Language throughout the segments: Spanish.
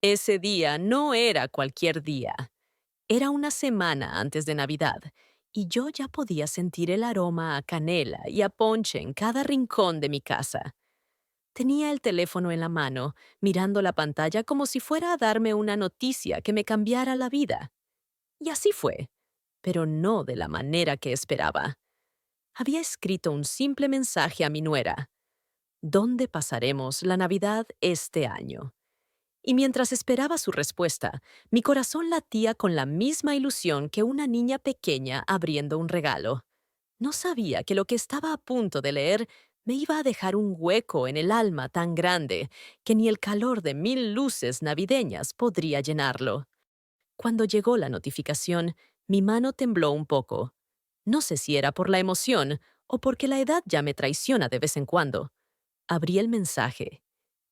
Ese día no era cualquier día. Era una semana antes de Navidad, y yo ya podía sentir el aroma a canela y a ponche en cada rincón de mi casa. Tenía el teléfono en la mano, mirando la pantalla como si fuera a darme una noticia que me cambiara la vida. Y así fue, pero no de la manera que esperaba. Había escrito un simple mensaje a mi nuera: ¿dónde pasaremos la Navidad este año? Y mientras esperaba su respuesta, mi corazón latía con la misma ilusión que una niña pequeña abriendo un regalo. No sabía que lo que estaba a punto de leer me iba a dejar un hueco en el alma tan grande que ni el calor de 1000 luces navideñas podría llenarlo. Cuando llegó la notificación, mi mano tembló un poco. No sé si era por la emoción o porque la edad ya me traiciona de vez en cuando. Abrí el mensaje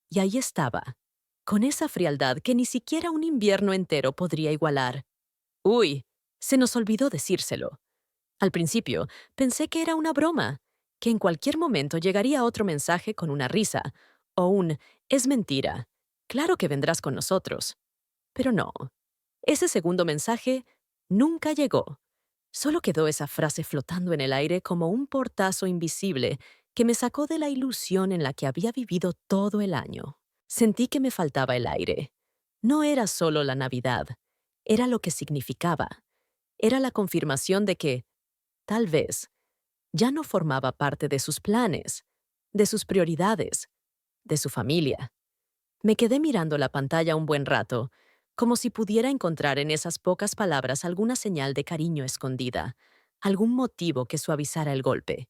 y ahí estaba, con esa frialdad que ni siquiera un invierno entero podría igualar. Uy, se nos olvidó decírselo. Al principio, pensé que era una broma, que en cualquier momento llegaría otro mensaje con una risa, o un «es mentira, claro que vendrás con nosotros». Pero no, ese segundo mensaje nunca llegó. Solo quedó esa frase flotando en el aire como un portazo invisible que me sacó de la ilusión en la que había vivido todo el año. Sentí que me faltaba el aire. No era solo la Navidad, era lo que significaba. Era la confirmación de que, tal vez, ya no formaba parte de sus planes, de sus prioridades, de su familia. Me quedé mirando la pantalla un buen rato, como si pudiera encontrar en esas pocas palabras alguna señal de cariño escondida, algún motivo que suavizara el golpe.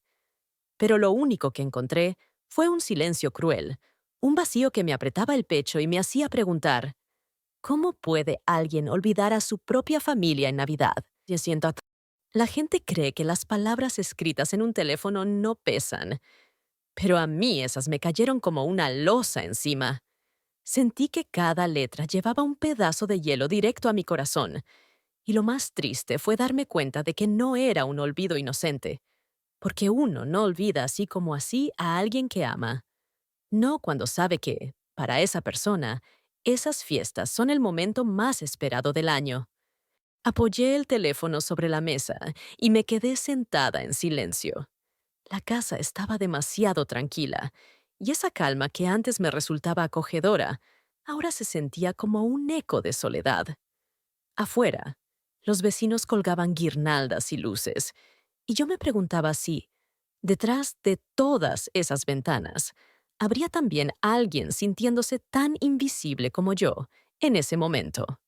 Pero lo único que encontré fue un silencio cruel, un vacío que me apretaba el pecho y me hacía preguntar, ¿cómo puede alguien olvidar a su propia familia en Navidad? La gente cree que las palabras escritas en un teléfono no pesan, pero a mí esas me cayeron como una losa encima. Sentí que cada letra llevaba un pedazo de hielo directo a mi corazón, y lo más triste fue darme cuenta de que no era un olvido inocente, porque uno no olvida así como así a alguien que ama. No cuando sabe que, para esa persona, esas fiestas son el momento más esperado del año. Apoyé el teléfono sobre la mesa y me quedé sentada en silencio. La casa estaba demasiado tranquila, y esa calma que antes me resultaba acogedora, ahora se sentía como un eco de soledad. Afuera, los vecinos colgaban guirnaldas y luces, y yo me preguntaba si, detrás de todas esas ventanas, habría también alguien sintiéndose tan invisible como yo en ese momento.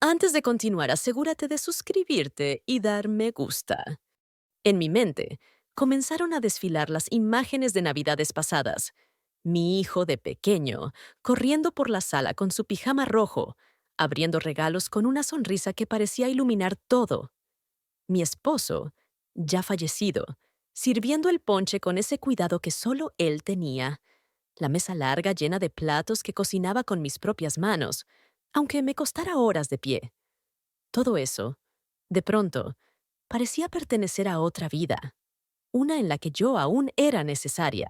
Antes de continuar, asegúrate de suscribirte y dar me gusta. En mi mente, comenzaron a desfilar las imágenes de Navidades pasadas. Mi hijo de pequeño, corriendo por la sala con su pijama rojo, abriendo regalos con una sonrisa que parecía iluminar todo. Mi esposo, ya fallecido, sirviendo el ponche con ese cuidado que solo él tenía. La mesa larga llena de platos que cocinaba con mis propias manos, aunque me costara horas de pie. Todo eso, de pronto, parecía pertenecer a otra vida, una en la que yo aún era necesaria.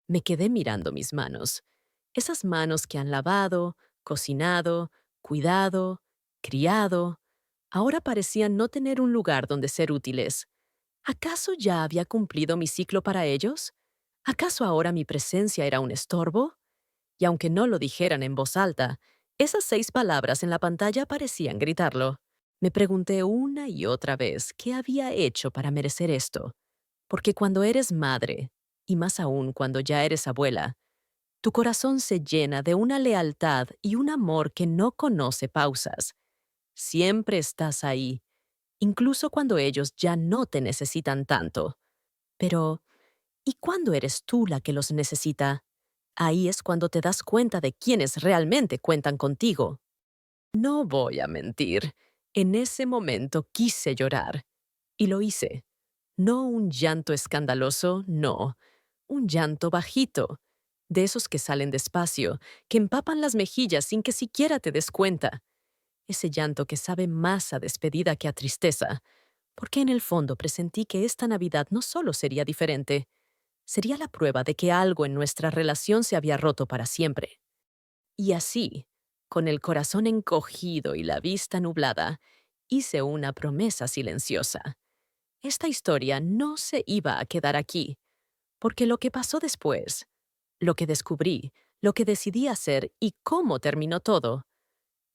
Me quedé mirando mis manos, esas manos que han lavado, cocinado, cuidado, criado, ahora parecían no tener un lugar donde ser útiles. ¿Acaso ya había cumplido mi ciclo para ellos? ¿Acaso ahora mi presencia era un estorbo? Y aunque no lo dijeran en voz alta, esas 6 palabras en la pantalla parecían gritarlo. Me pregunté una y otra vez qué había hecho para merecer esto. Porque cuando eres madre, y más aún cuando ya eres abuela, tu corazón se llena de una lealtad y un amor que no conoce pausas. Siempre estás ahí, incluso cuando ellos ya no te necesitan tanto. Pero, ¿y cuándo eres tú la que los necesita? Ahí es cuando te das cuenta de quiénes realmente cuentan contigo. No voy a mentir. En ese momento quise llorar. Y lo hice. No un llanto escandaloso, no. Un llanto bajito. De esos que salen despacio, que empapan las mejillas sin que siquiera te des cuenta. Ese llanto que sabe más a despedida que a tristeza. Porque en el fondo presentí que esta Navidad no solo sería diferente, sería la prueba de que algo en nuestra relación se había roto para siempre. Y así, Con el corazón encogido y la vista nublada, hice una promesa silenciosa. Esta historia no se iba a quedar aquí, porque lo que pasó después, lo que descubrí, lo que decidí hacer y cómo terminó todo,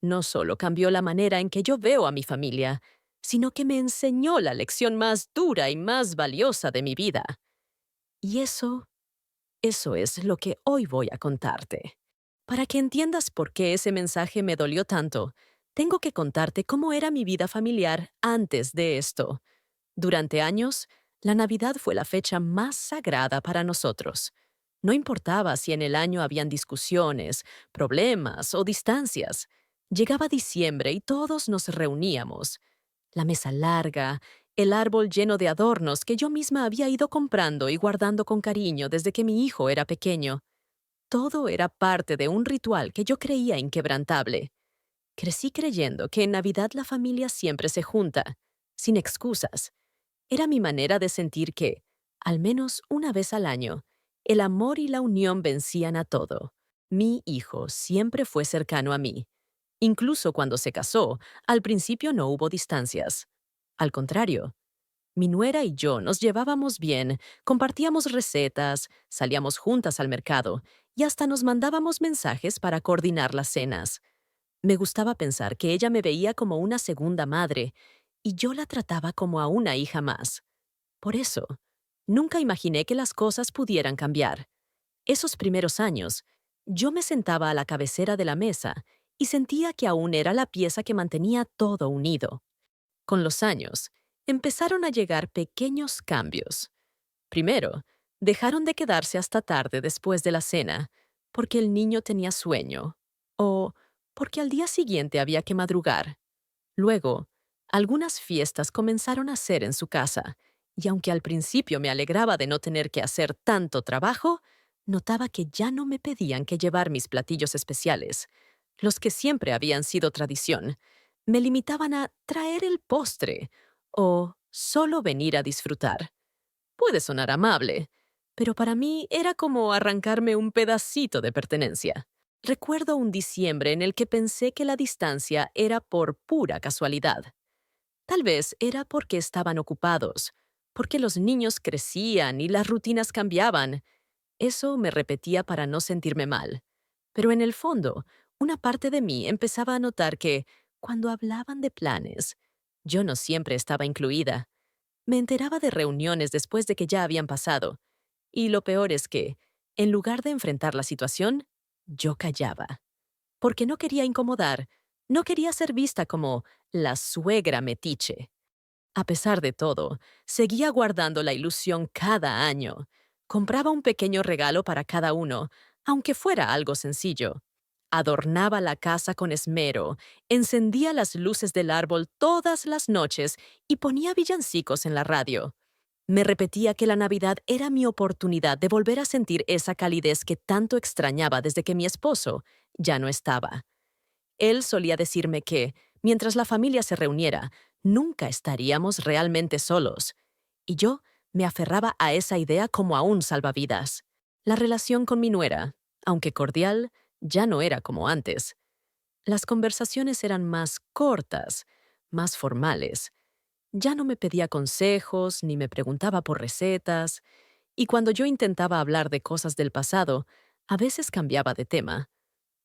no solo cambió la manera en que yo veo a mi familia, sino que me enseñó la lección más dura y más valiosa de mi vida. Y eso es lo que hoy voy a contarte. Para que entiendas por qué ese mensaje me dolió tanto, tengo que contarte cómo era mi vida familiar antes de esto. Durante años, la Navidad fue la fecha más sagrada para nosotros. No importaba si en el año habían discusiones, problemas o distancias. Llegaba diciembre y todos nos reuníamos. La mesa larga, el árbol lleno de adornos que yo misma había ido comprando y guardando con cariño desde que mi hijo era pequeño. Todo era parte de un ritual que yo creía inquebrantable. Crecí creyendo que en Navidad la familia siempre se junta, sin excusas. Era mi manera de sentir que, al menos una vez al año, el amor y la unión vencían a todo. Mi hijo siempre fue cercano a mí. Incluso cuando se casó, al principio no hubo distancias. Al contrario, mi nuera y yo nos llevábamos bien, compartíamos recetas, salíamos juntas al mercado y hasta nos mandábamos mensajes para coordinar las cenas. Me gustaba pensar que ella me veía como una segunda madre y yo la trataba como a una hija más. Por eso, nunca imaginé que las cosas pudieran cambiar. Esos primeros años, yo me sentaba a la cabecera de la mesa y sentía que aún era la pieza que mantenía todo unido. Con los años, empezaron a llegar pequeños cambios. Primero, dejaron de quedarse hasta tarde después de la cena, porque el niño tenía sueño, o porque al día siguiente había que madrugar. Luego, algunas fiestas comenzaron a hacer en su casa, y aunque al principio me alegraba de no tener que hacer tanto trabajo, notaba que ya no me pedían que llevar mis platillos especiales, los que siempre habían sido tradición. Me limitaban a traer el postre o solo venir a disfrutar. Puede sonar amable, pero para mí era como arrancarme un pedacito de pertenencia. Recuerdo un diciembre en el que pensé que la distancia era por pura casualidad. Tal vez era porque estaban ocupados, porque los niños crecían y las rutinas cambiaban. Eso me repetía para no sentirme mal. Pero en el fondo, una parte de mí empezaba a notar que, cuando hablaban de planes, yo no siempre estaba incluida. Me enteraba de reuniones después de que ya habían pasado. Y lo peor es que, en lugar de enfrentar la situación, yo callaba. Porque no quería incomodar, no quería ser vista como la suegra metiche. A pesar de todo, seguía guardando la ilusión cada año. Compraba un pequeño regalo para cada uno, aunque fuera algo sencillo. Adornaba la casa con esmero, encendía las luces del árbol todas las noches y ponía villancicos en la radio. Me repetía que la Navidad era mi oportunidad de volver a sentir esa calidez que tanto extrañaba desde que mi esposo ya no estaba. Él solía decirme que, mientras la familia se reuniera, nunca estaríamos realmente solos. Y yo me aferraba a esa idea como a un salvavidas. La relación con mi nuera, aunque cordial, ya no era como antes. Las conversaciones eran más cortas, más formales. Ya no me pedía consejos ni me preguntaba por recetas, y cuando yo intentaba hablar de cosas del pasado, a veces cambiaba de tema.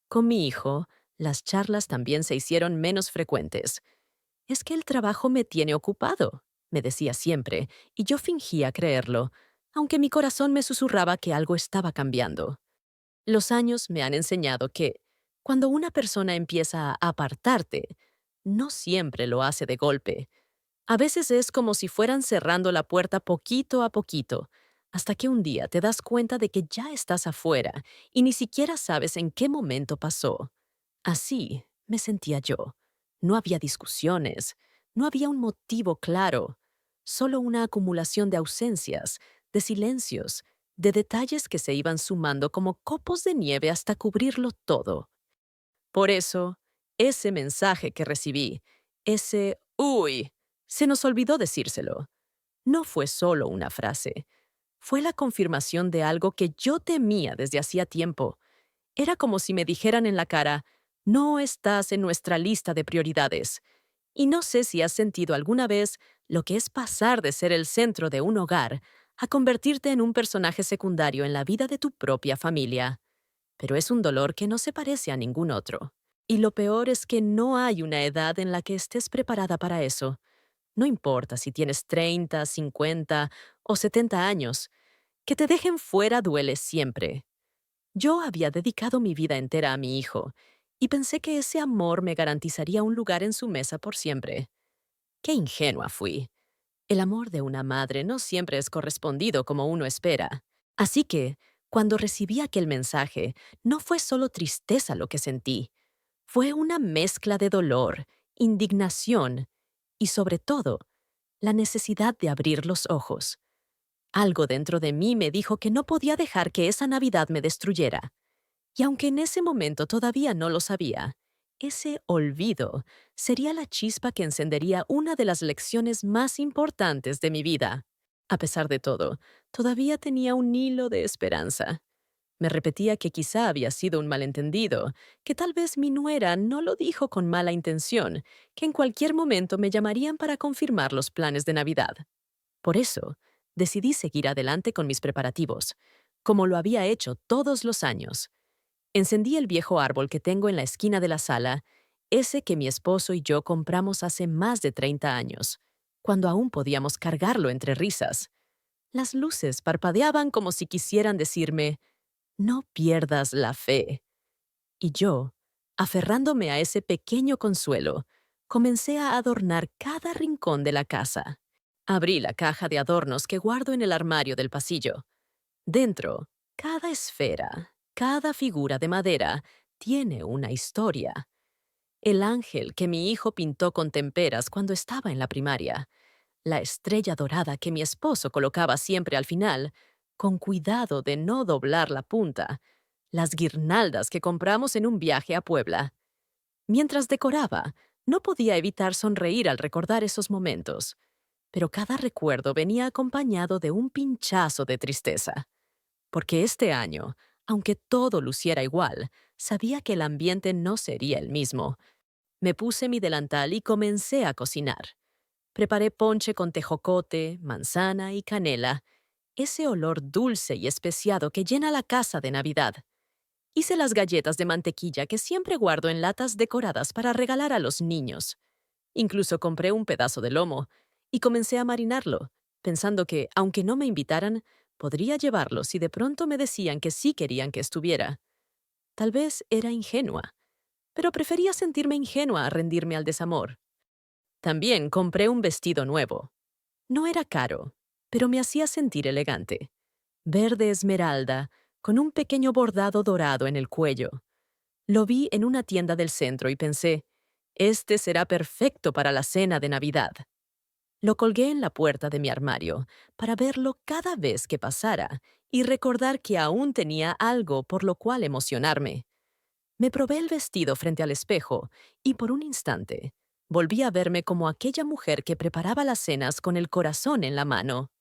Con mi hijo, las charlas también se hicieron menos frecuentes. Es que el trabajo me tiene ocupado, me decía siempre, y yo fingía creerlo, aunque mi corazón me susurraba que algo estaba cambiando. Los años me han enseñado que, cuando una persona empieza a apartarte, no siempre lo hace de golpe. A veces es como si fueran cerrando la puerta poquito a poquito, hasta que un día te das cuenta de que ya estás afuera y ni siquiera sabes en qué momento pasó. Así me sentía yo. No había discusiones, no había un motivo claro, solo una acumulación de ausencias, de silencios, de detalles que se iban sumando como copos de nieve hasta cubrirlo todo. Por eso, ese mensaje que recibí, ese "uy", se nos olvidó decírselo. No fue solo una frase. Fue la confirmación de algo que yo temía desde hacía tiempo. Era como si me dijeran en la cara, No estás en nuestra lista de prioridades. Y no sé si has sentido alguna vez lo que es pasar de ser el centro de un hogar a convertirte en un personaje secundario en la vida de tu propia familia. Pero es un dolor que no se parece a ningún otro. Y lo peor es que no hay una edad en la que estés preparada para eso. No importa si tienes 30, 50 o 70 años, que te dejen fuera duele siempre. Yo había dedicado mi vida entera a mi hijo, y pensé que ese amor me garantizaría un lugar en su mesa por siempre. Qué ingenua fui. El amor de una madre no siempre es correspondido como uno espera. Así que, cuando recibí aquel mensaje, no fue solo tristeza lo que sentí. Fue una mezcla de dolor, indignación y, sobre todo, la necesidad de abrir los ojos. Algo dentro de mí me dijo que no podía dejar que esa Navidad me destruyera. Y aunque en ese momento todavía no lo sabía, ese olvido sería la chispa que encendería una de las lecciones más importantes de mi vida. A pesar de todo, todavía tenía un hilo de esperanza. Me repetía que quizá había sido un malentendido, que tal vez mi nuera no lo dijo con mala intención, que en cualquier momento me llamarían para confirmar los planes de Navidad. Por eso, decidí seguir adelante con mis preparativos, como lo había hecho todos los años. Encendí el viejo árbol que tengo en la esquina de la sala, ese que mi esposo y yo compramos hace más de 30 años, cuando aún podíamos cargarlo entre risas. Las luces parpadeaban como si quisieran decirme, no pierdas la fe. Y yo, aferrándome a ese pequeño consuelo, comencé a adornar cada rincón de la casa. Abrí la caja de adornos que guardo en el armario del pasillo. Dentro, cada esfera, cada figura de madera tiene una historia. El ángel que mi hijo pintó con temperas cuando estaba en la primaria, la estrella dorada que mi esposo colocaba siempre al final, con cuidado de no doblar la punta, las guirnaldas que compramos en un viaje a Puebla. Mientras decoraba, no podía evitar sonreír al recordar esos momentos, pero cada recuerdo venía acompañado de un pinchazo de tristeza. Porque este año, aunque todo luciera igual, sabía que el ambiente no sería el mismo. Me puse mi delantal y comencé a cocinar. Preparé ponche con tejocote, manzana y canela, ese olor dulce y especiado que llena la casa de Navidad. Hice las galletas de mantequilla que siempre guardo en latas decoradas para regalar a los niños. Incluso compré un pedazo de lomo y comencé a marinarlo, pensando que, aunque no me invitaran, podría llevarlo si de pronto me decían que sí querían que estuviera. Tal vez era ingenua, pero prefería sentirme ingenua a rendirme al desamor. También compré un vestido nuevo. No era caro, pero me hacía sentir elegante. Verde esmeralda, con un pequeño bordado dorado en el cuello. Lo vi en una tienda del centro y pensé, este será perfecto para la cena de Navidad. Lo colgué en la puerta de mi armario para verlo cada vez que pasara y recordar que aún tenía algo por lo cual emocionarme. Me probé el vestido frente al espejo y por un instante volví a verme como aquella mujer que preparaba las cenas con el corazón en la mano.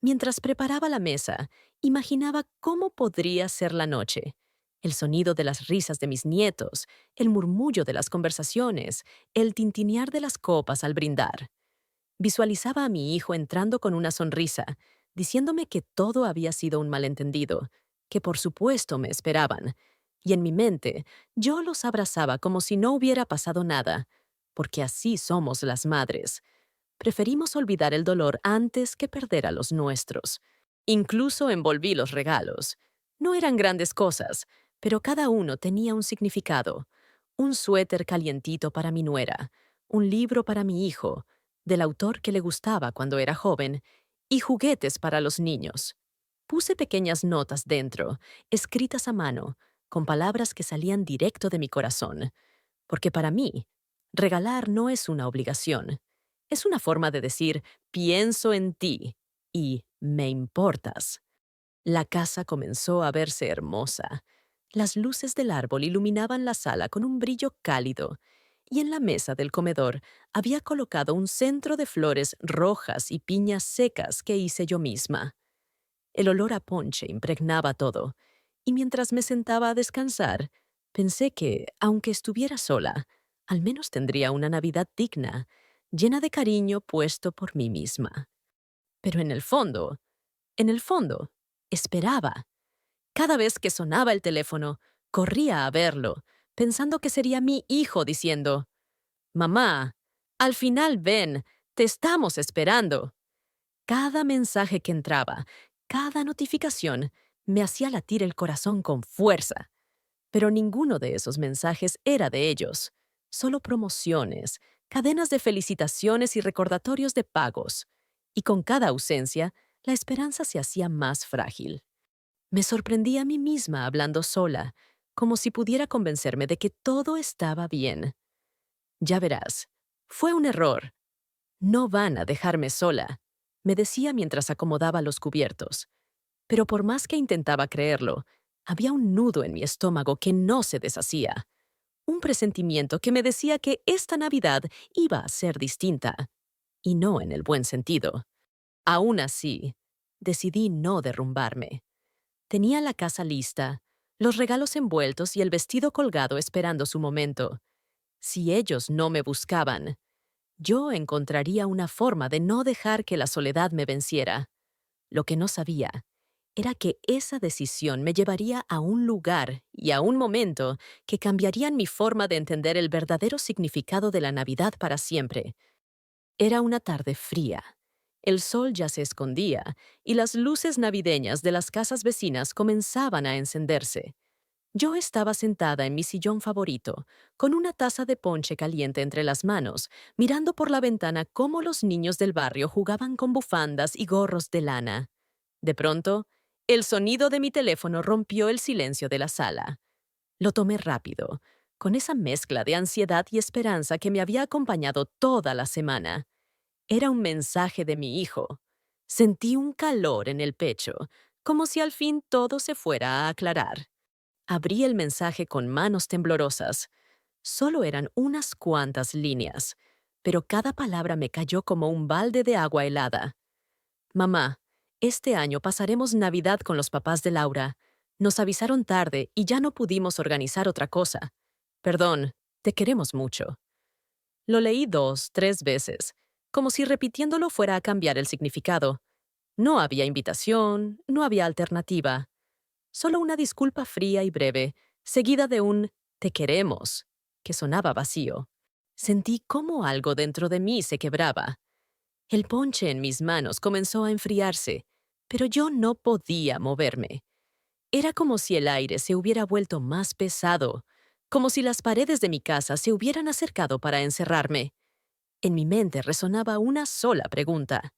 Mientras preparaba la mesa, imaginaba cómo podría ser la noche. El sonido de las risas de mis nietos, el murmullo de las conversaciones, el tintinear de las copas al brindar. Visualizaba a mi hijo entrando con una sonrisa, diciéndome que todo había sido un malentendido, que por supuesto me esperaban, y en mi mente yo los abrazaba como si no hubiera pasado nada, porque así somos las madres. Preferimos olvidar el dolor antes que perder a los nuestros. Incluso envolví los regalos. No eran grandes cosas, pero cada uno tenía un significado. Un suéter calientito para mi nuera, un libro para mi hijo, del autor que le gustaba cuando era joven, y juguetes para los niños. Puse pequeñas notas dentro, escritas a mano, con palabras que salían directo de mi corazón, porque para mí, regalar no es una obligación. Es una forma de decir, pienso en ti y me importas. La casa comenzó a verse hermosa. Las luces del árbol iluminaban la sala con un brillo cálido, y en la mesa del comedor había colocado un centro de flores rojas y piñas secas que hice yo misma. El olor a ponche impregnaba todo, y mientras me sentaba a descansar, Pensé que, aunque estuviera sola, al menos tendría una Navidad digna, llena de cariño puesto por mí misma. Pero en el fondo, esperaba. Cada vez que sonaba el teléfono, corría a verlo, pensando que sería mi hijo diciendo, «Mamá, al final ven, te estamos esperando». Cada mensaje que entraba, cada notificación, me hacía latir el corazón con fuerza. Pero ninguno de esos mensajes era de ellos, solo promociones, cadenas de felicitaciones y recordatorios de pagos. Y con cada ausencia, la esperanza se hacía más frágil. Me sorprendí a mí misma hablando sola, como si pudiera convencerme de que todo estaba bien. Ya verás, fue un error. No van a dejarme sola, me decía mientras acomodaba los cubiertos. Pero por más que intentaba creerlo, había un nudo en mi estómago que no se deshacía. Un presentimiento que me decía que esta Navidad iba a ser distinta. Y no en el buen sentido. Aún así, decidí no derrumbarme. Tenía la casa lista, los regalos envueltos y el vestido colgado esperando su momento. Si ellos no me buscaban, yo encontraría una forma de no dejar que la soledad me venciera. Lo que no sabía era que esa decisión me llevaría a un lugar y a un momento que cambiarían mi forma de entender el verdadero significado de la Navidad para siempre. Era una tarde fría. El sol ya se escondía y las luces navideñas de las casas vecinas comenzaban a encenderse. Yo estaba sentada en mi sillón favorito, con una taza de ponche caliente entre las manos, mirando por la ventana cómo los niños del barrio jugaban con bufandas y gorros de lana. De pronto, el sonido de mi teléfono rompió el silencio de la sala. Lo tomé rápido, con esa mezcla de ansiedad y esperanza que me había acompañado toda la semana. Era un mensaje de mi hijo. Sentí un calor en el pecho, como si al fin todo se fuera a aclarar. Abrí el mensaje con manos temblorosas. Solo eran unas cuantas líneas, pero cada palabra me cayó como un balde de agua helada. Mamá, este año pasaremos Navidad con los papás de Laura. Nos avisaron tarde y ya no pudimos organizar otra cosa. Perdón, te queremos mucho. Lo leí 2, 3 veces, como si repitiéndolo fuera a cambiar el significado. No había invitación, no había alternativa. Solo una disculpa fría y breve, seguida de un «te queremos», que sonaba vacío. Sentí cómo algo dentro de mí se quebraba. El ponche en mis manos comenzó a enfriarse, pero yo no podía moverme. Era como si el aire se hubiera vuelto más pesado, como si las paredes de mi casa se hubieran acercado para encerrarme. En mi mente resonaba una sola pregunta.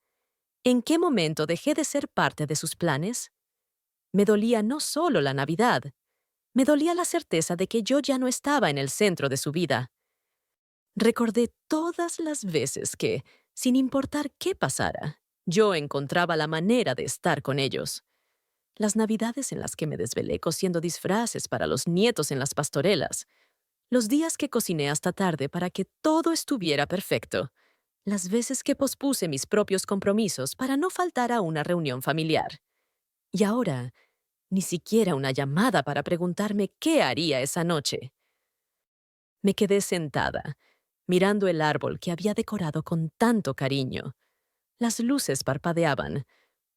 ¿En qué momento dejé de ser parte de sus planes? Me dolía no solo la Navidad, me dolía la certeza de que yo ya no estaba en el centro de su vida. Recordé todas las veces que, sin importar qué pasara, yo encontraba la manera de estar con ellos. Las Navidades en las que me desvelé cosiendo disfraces para los nietos en las pastorelas, los días que cociné hasta tarde para que todo estuviera perfecto, las veces que pospuse mis propios compromisos para no faltar a una reunión familiar. Y ahora, ni siquiera una llamada para preguntarme qué haría esa noche. Me quedé sentada, mirando el árbol que había decorado con tanto cariño. Las luces parpadeaban,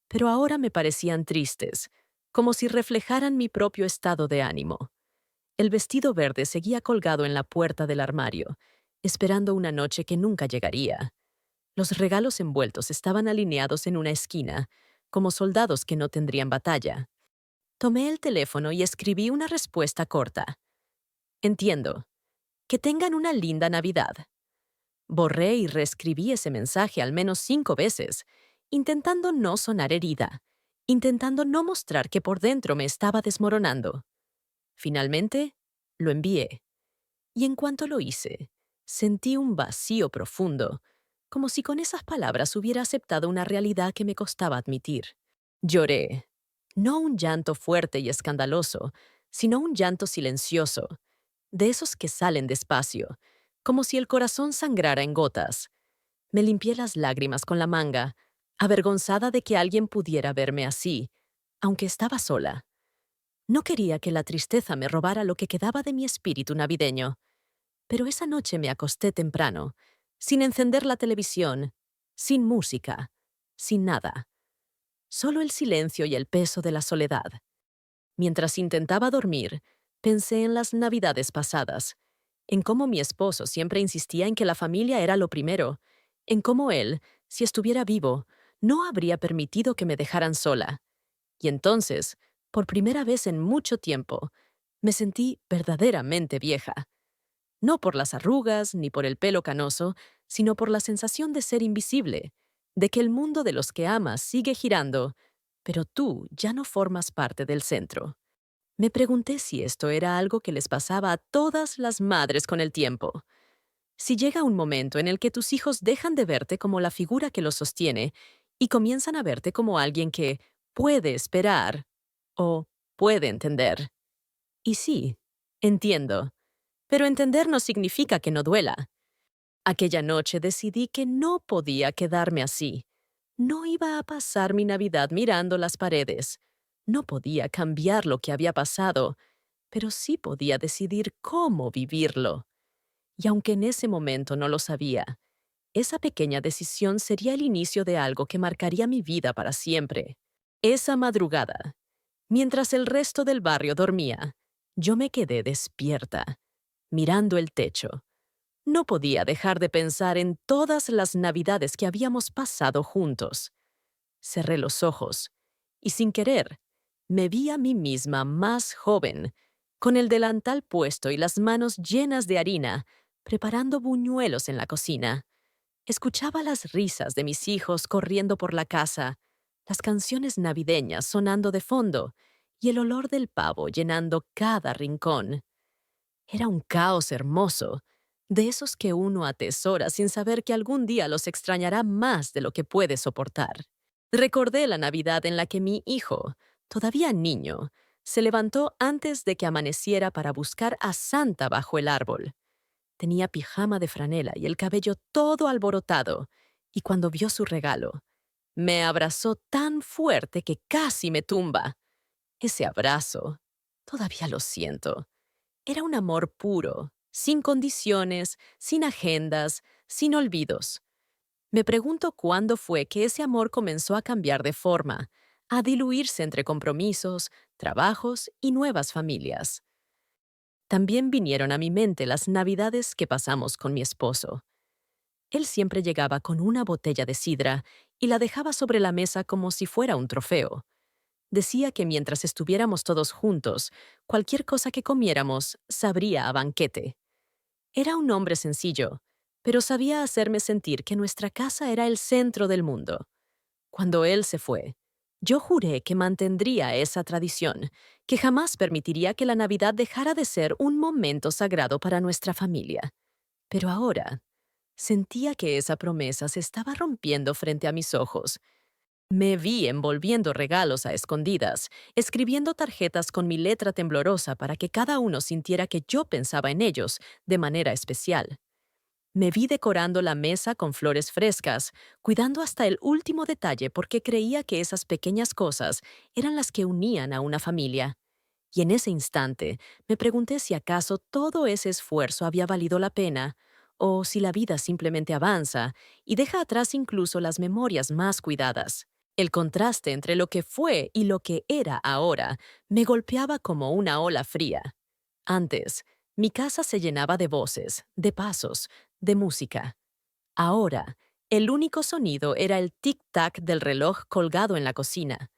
pero ahora me parecían tristes, como si reflejaran mi propio estado de ánimo. El vestido verde seguía colgado en la puerta del armario, esperando una noche que nunca llegaría. Los regalos envueltos estaban alineados en una esquina, como soldados que no tendrían batalla. Tomé el teléfono y escribí una respuesta corta. Entiendo. Que tengan una linda Navidad. Borré y reescribí ese mensaje al menos 5 veces, intentando no sonar herida, intentando no mostrar que por dentro me estaba desmoronando. Finalmente, lo envié. Y en cuanto lo hice, sentí un vacío profundo, como si con esas palabras hubiera aceptado una realidad que me costaba admitir. Lloré. No un llanto fuerte y escandaloso, sino un llanto silencioso, de esos que salen despacio, como si el corazón sangrara en gotas. Me limpié las lágrimas con la manga, avergonzada de que alguien pudiera verme así, aunque estaba sola. No quería que la tristeza me robara lo que quedaba de mi espíritu navideño. Pero esa noche me acosté temprano, sin encender la televisión, sin música, sin nada. Solo el silencio y el peso de la soledad. Mientras intentaba dormir, pensé en las navidades pasadas, en cómo mi esposo siempre insistía en que la familia era lo primero, en cómo él, si estuviera vivo, no habría permitido que me dejaran sola. Y entonces, por primera vez en mucho tiempo, me sentí verdaderamente vieja. No por las arrugas ni por el pelo canoso, sino por la sensación de ser invisible, de que el mundo de los que amas sigue girando, pero tú ya no formas parte del centro. Me pregunté si esto era algo que les pasaba a todas las madres con el tiempo. Si llega un momento en el que tus hijos dejan de verte como la figura que los sostiene y comienzan a verte como alguien que puede esperar o puede entender. Y sí, entiendo, pero entender no significa que no duela. Aquella noche decidí que no podía quedarme así. No iba a pasar mi Navidad mirando las paredes. No podía cambiar lo que había pasado, pero sí podía decidir cómo vivirlo. Y aunque en ese momento no lo sabía, esa pequeña decisión sería el inicio de algo que marcaría mi vida para siempre. Esa madrugada, mientras el resto del barrio dormía, yo me quedé despierta, mirando el techo. No podía dejar de pensar en todas las navidades que habíamos pasado juntos. Cerré los ojos y, sin querer, me vi a mí misma más joven, con el delantal puesto y las manos llenas de harina, preparando buñuelos en la cocina. Escuchaba las risas de mis hijos corriendo por la casa, las canciones navideñas sonando de fondo y el olor del pavo llenando cada rincón. Era un caos hermoso, de esos que uno atesora sin saber que algún día los extrañará más de lo que puede soportar. Recordé la Navidad en la que mi hijo, todavía niño, se levantó antes de que amaneciera para buscar a Santa bajo el árbol. Tenía pijama de franela y el cabello todo alborotado, y cuando vio su regalo, me abrazó tan fuerte que casi me tumba. Ese abrazo, todavía lo siento. Era un amor puro, sin condiciones, sin agendas, sin olvidos. Me pregunto cuándo fue que ese amor comenzó a cambiar de forma, a diluirse entre compromisos, trabajos y nuevas familias. También vinieron a mi mente las navidades que pasamos con mi esposo. Él siempre llegaba con una botella de sidra y la dejaba sobre la mesa como si fuera un trofeo. Decía que mientras estuviéramos todos juntos, cualquier cosa que comiéramos sabría a banquete. Era un hombre sencillo, pero sabía hacerme sentir que nuestra casa era el centro del mundo. Cuando él se fue, yo juré que mantendría esa tradición, que jamás permitiría que la Navidad dejara de ser un momento sagrado para nuestra familia. Pero ahora, sentía que esa promesa se estaba rompiendo frente a mis ojos. Me vi envolviendo regalos a escondidas, escribiendo tarjetas con mi letra temblorosa para que cada uno sintiera que yo pensaba en ellos de manera especial. Me vi decorando la mesa con flores frescas, cuidando hasta el último detalle porque creía que esas pequeñas cosas eran las que unían a una familia. Y en ese instante me pregunté si acaso todo ese esfuerzo había valido la pena, o si la vida simplemente avanza y deja atrás incluso las memorias más cuidadas. El contraste entre lo que fue y lo que era ahora me golpeaba como una ola fría. Antes, mi casa se llenaba de voces, de pasos, de música. Ahora, el único sonido era el tic-tac del reloj colgado en la cocina.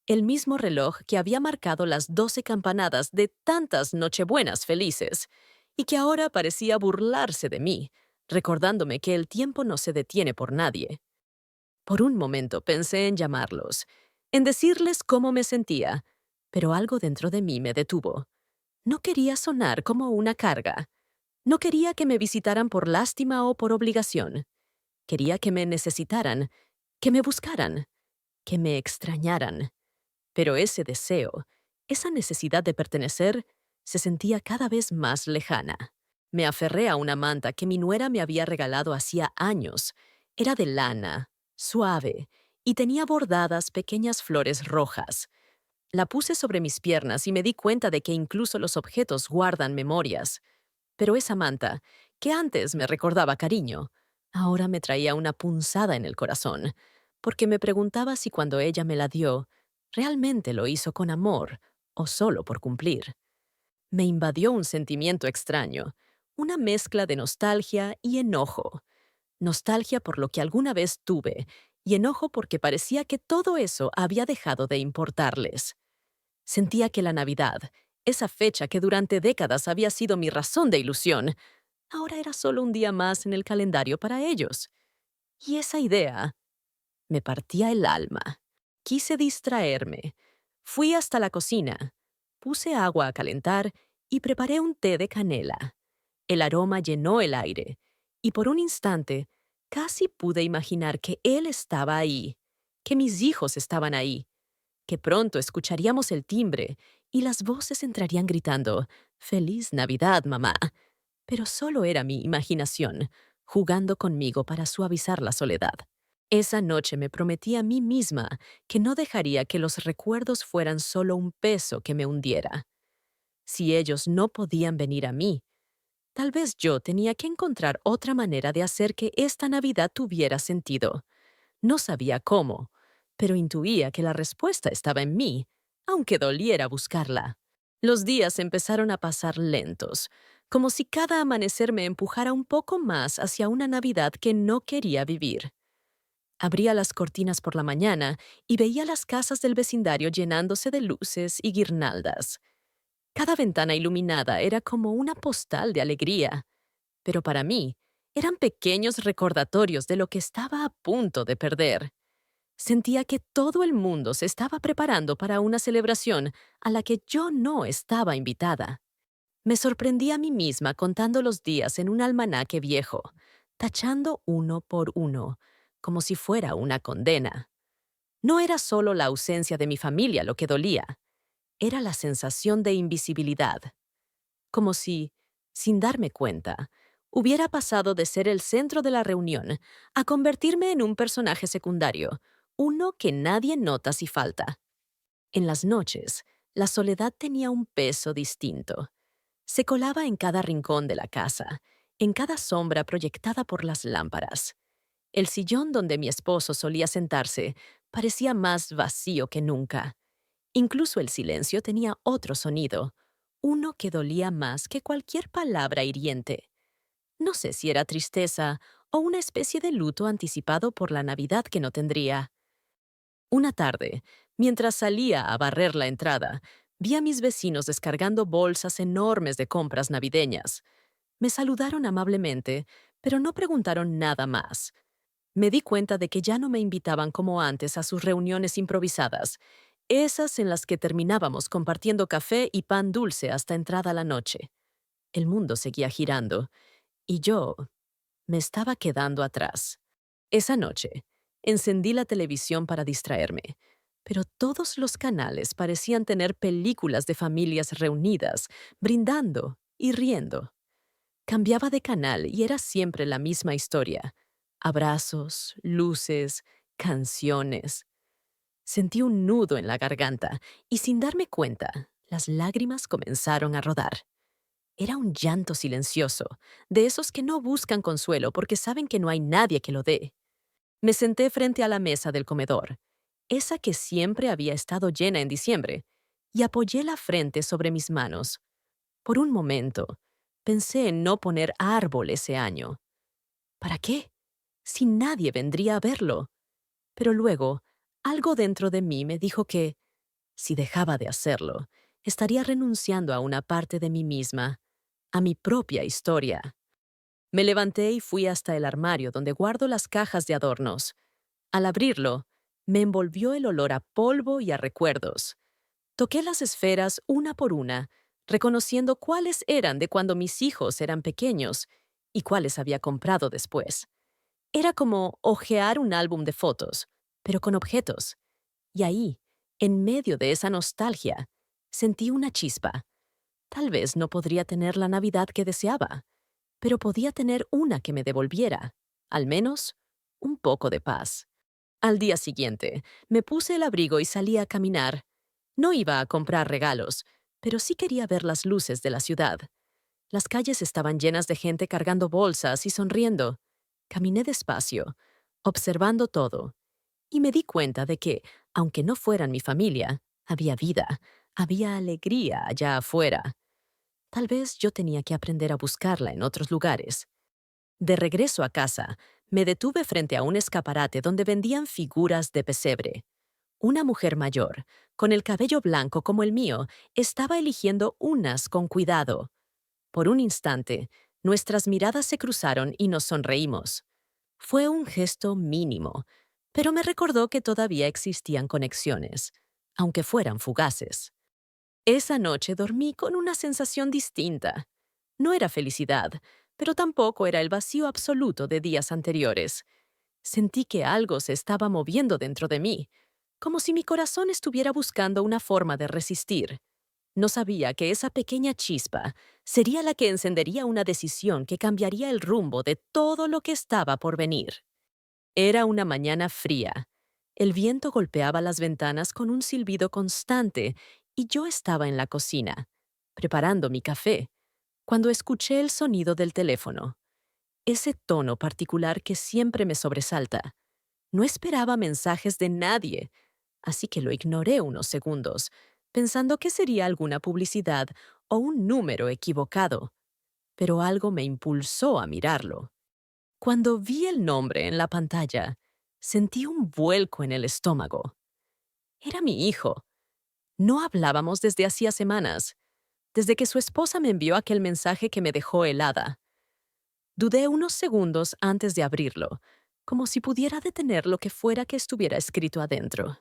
El mismo reloj que había marcado las 12 campanadas de tantas nochebuenas felices, y que ahora parecía burlarse de mí, recordándome que el tiempo no se detiene por nadie. Por un momento pensé en llamarlos, en decirles cómo me sentía, pero algo dentro de mí me detuvo. No quería sonar como una carga. No quería que me visitaran por lástima o por obligación. Quería que me necesitaran, que me buscaran, que me extrañaran. Pero ese deseo, esa necesidad de pertenecer, se sentía cada vez más lejana. Me aferré a una manta que mi nuera me había regalado hacía años. Era de lana, suave, y tenía bordadas pequeñas flores rojas. La puse sobre mis piernas y me di cuenta de que incluso los objetos guardan memorias. Pero esa manta, que antes me recordaba cariño, ahora me traía una punzada en el corazón, porque me preguntaba si cuando ella me la dio, realmente lo hizo con amor o solo por cumplir. Me invadió un sentimiento extraño, una mezcla de nostalgia y enojo. Nostalgia por lo que alguna vez tuve y enojo porque parecía que todo eso había dejado de importarles. Sentía que la Navidad, esa fecha que durante décadas había sido mi razón de ilusión, ahora era solo un día más en el calendario para ellos. Y esa idea me partía el alma. Quise distraerme. Fui hasta la cocina. Puse agua a calentar y preparé un té de canela. El aroma llenó el aire, y por un instante casi pude imaginar que él estaba ahí, que mis hijos estaban ahí, que pronto escucharíamos el timbre y las voces entrarían gritando, «Feliz Navidad, mamá». Pero solo era mi imaginación, jugando conmigo para suavizar la soledad. Esa noche me prometí a mí misma que no dejaría que los recuerdos fueran solo un peso que me hundiera. Si ellos no podían venir a mí, tal vez yo tenía que encontrar otra manera de hacer que esta Navidad tuviera sentido. No sabía cómo, pero intuía que la respuesta estaba en mí, aunque doliera buscarla. Los días empezaron a pasar lentos, como si cada amanecer me empujara un poco más hacia una Navidad que no quería vivir. Abría las cortinas por la mañana y veía las casas del vecindario llenándose de luces y guirnaldas. Cada ventana iluminada era como una postal de alegría, pero para mí eran pequeños recordatorios de lo que estaba a punto de perder. Sentía que todo el mundo se estaba preparando para una celebración a la que yo no estaba invitada. Me sorprendí a mí misma contando los días en un almanaque viejo, tachando uno por uno, como si fuera una condena. No era solo la ausencia de mi familia lo que dolía, era la sensación de invisibilidad, como si, sin darme cuenta, hubiera pasado de ser el centro de la reunión a convertirme en un personaje secundario, uno que nadie nota si falta. En las noches, la soledad tenía un peso distinto. Se colaba en cada rincón de la casa, en cada sombra proyectada por las lámparas. El sillón donde mi esposo solía sentarse parecía más vacío que nunca. Incluso el silencio tenía otro sonido, uno que dolía más que cualquier palabra hiriente. No sé si era tristeza o una especie de luto anticipado por la Navidad que no tendría. Una tarde, mientras salía a barrer la entrada, vi a mis vecinos descargando bolsas enormes de compras navideñas. Me saludaron amablemente, pero no preguntaron nada más. Me di cuenta de que ya no me invitaban como antes a sus reuniones improvisadas, esas en las que terminábamos compartiendo café y pan dulce hasta entrada la noche. El mundo seguía girando, y yo me estaba quedando atrás. Esa noche, encendí la televisión para distraerme, pero todos los canales parecían tener películas de familias reunidas, brindando y riendo. Cambiaba de canal y era siempre la misma historia. Abrazos, luces, canciones. Sentí un nudo en la garganta y sin darme cuenta, las lágrimas comenzaron a rodar. Era un llanto silencioso, de esos que no buscan consuelo porque saben que no hay nadie que lo dé. Me senté frente a la mesa del comedor, esa que siempre había estado llena en diciembre, y apoyé la frente sobre mis manos. Por un momento, pensé en no poner árbol ese año. ¿Para qué? Si nadie vendría a verlo. Pero luego, algo dentro de mí me dijo que, si dejaba de hacerlo, estaría renunciando a una parte de mí misma, a mi propia historia. Me levanté y fui hasta el armario donde guardo las cajas de adornos. Al abrirlo, me envolvió el olor a polvo y a recuerdos. Toqué las esferas una por una, reconociendo cuáles eran de cuando mis hijos eran pequeños y cuáles había comprado después. Era como hojear un álbum de fotos, pero con objetos. Y ahí, en medio de esa nostalgia, sentí una chispa. Tal vez no podría tener la Navidad que deseaba, pero podía tener una que me devolviera, al menos, un poco de paz. Al día siguiente, me puse el abrigo y salí a caminar. No iba a comprar regalos, pero sí quería ver las luces de la ciudad. Las calles estaban llenas de gente cargando bolsas y sonriendo. Caminé despacio, observando todo, y me di cuenta de que, aunque no fueran mi familia, había vida, había alegría allá afuera. Tal vez yo tenía que aprender a buscarla en otros lugares. De regreso a casa, me detuve frente a un escaparate donde vendían figuras de pesebre. Una mujer mayor, con el cabello blanco como el mío, estaba eligiendo unas con cuidado. Por un instante, nuestras miradas se cruzaron y nos sonreímos. Fue un gesto mínimo, pero me recordó que todavía existían conexiones, aunque fueran fugaces. Esa noche dormí con una sensación distinta. No era felicidad, pero tampoco era el vacío absoluto de días anteriores. Sentí que algo se estaba moviendo dentro de mí, como si mi corazón estuviera buscando una forma de resistir. No sabía que esa pequeña chispa sería la que encendería una decisión que cambiaría el rumbo de todo lo que estaba por venir. Era una mañana fría. El viento golpeaba las ventanas con un silbido constante y yo estaba en la cocina, preparando mi café, cuando escuché el sonido del teléfono. Ese tono particular que siempre me sobresalta. No esperaba mensajes de nadie, así que lo ignoré unos segundos, pensando que sería alguna publicidad o un número equivocado. Pero algo me impulsó a mirarlo. Cuando vi el nombre en la pantalla, sentí un vuelco en el estómago. Era mi hijo. No hablábamos desde hacía semanas, desde que su esposa me envió aquel mensaje que me dejó helada. Dudé unos segundos antes de abrirlo, como si pudiera detener lo que fuera que estuviera escrito adentro.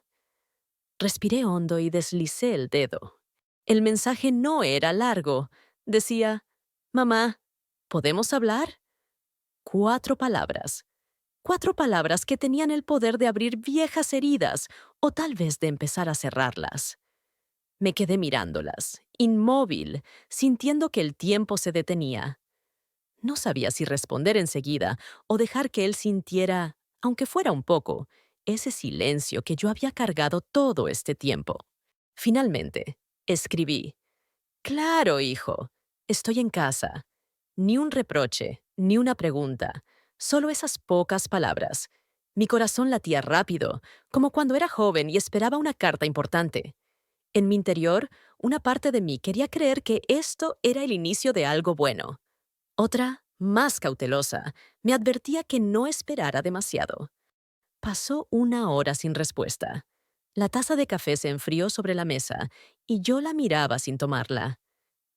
Respiré hondo y deslicé el dedo. El mensaje no era largo. Decía, «Mamá, ¿podemos hablar?». 4 palabras. 4 palabras que tenían el poder de abrir viejas heridas o tal vez de empezar a cerrarlas. Me quedé mirándolas, inmóvil, sintiendo que el tiempo se detenía. No sabía si responder enseguida o dejar que él sintiera, aunque fuera un poco, ese silencio que yo había cargado todo este tiempo. Finalmente, escribí, «Claro, hijo, estoy en casa». Ni un reproche, ni una pregunta, solo esas pocas palabras. Mi corazón latía rápido, como cuando era joven y esperaba una carta importante. En mi interior, una parte de mí quería creer que esto era el inicio de algo bueno. Otra, más cautelosa, me advertía que no esperara demasiado. Pasó una hora sin respuesta. La taza de café se enfrió sobre la mesa y yo la miraba sin tomarla.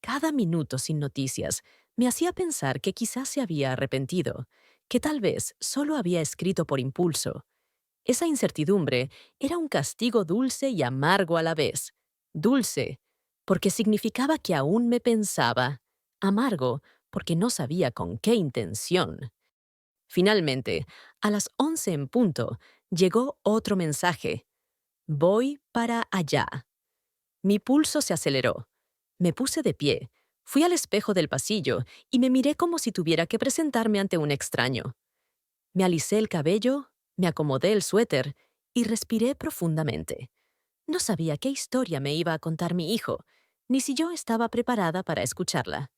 Cada minuto sin noticias me hacía pensar que quizás se había arrepentido, que tal vez solo había escrito por impulso. Esa incertidumbre era un castigo dulce y amargo a la vez. Dulce, porque significaba que aún me pensaba. Amargo, porque no sabía con qué intención. Finalmente, a las 11 en punto, llegó otro mensaje. Voy para allá. Mi pulso se aceleró. Me puse de pie, fui al espejo del pasillo y me miré como si tuviera que presentarme ante un extraño. Me alisé el cabello, me acomodé el suéter y respiré profundamente. No sabía qué historia me iba a contar mi hijo, ni si yo estaba preparada para escucharla.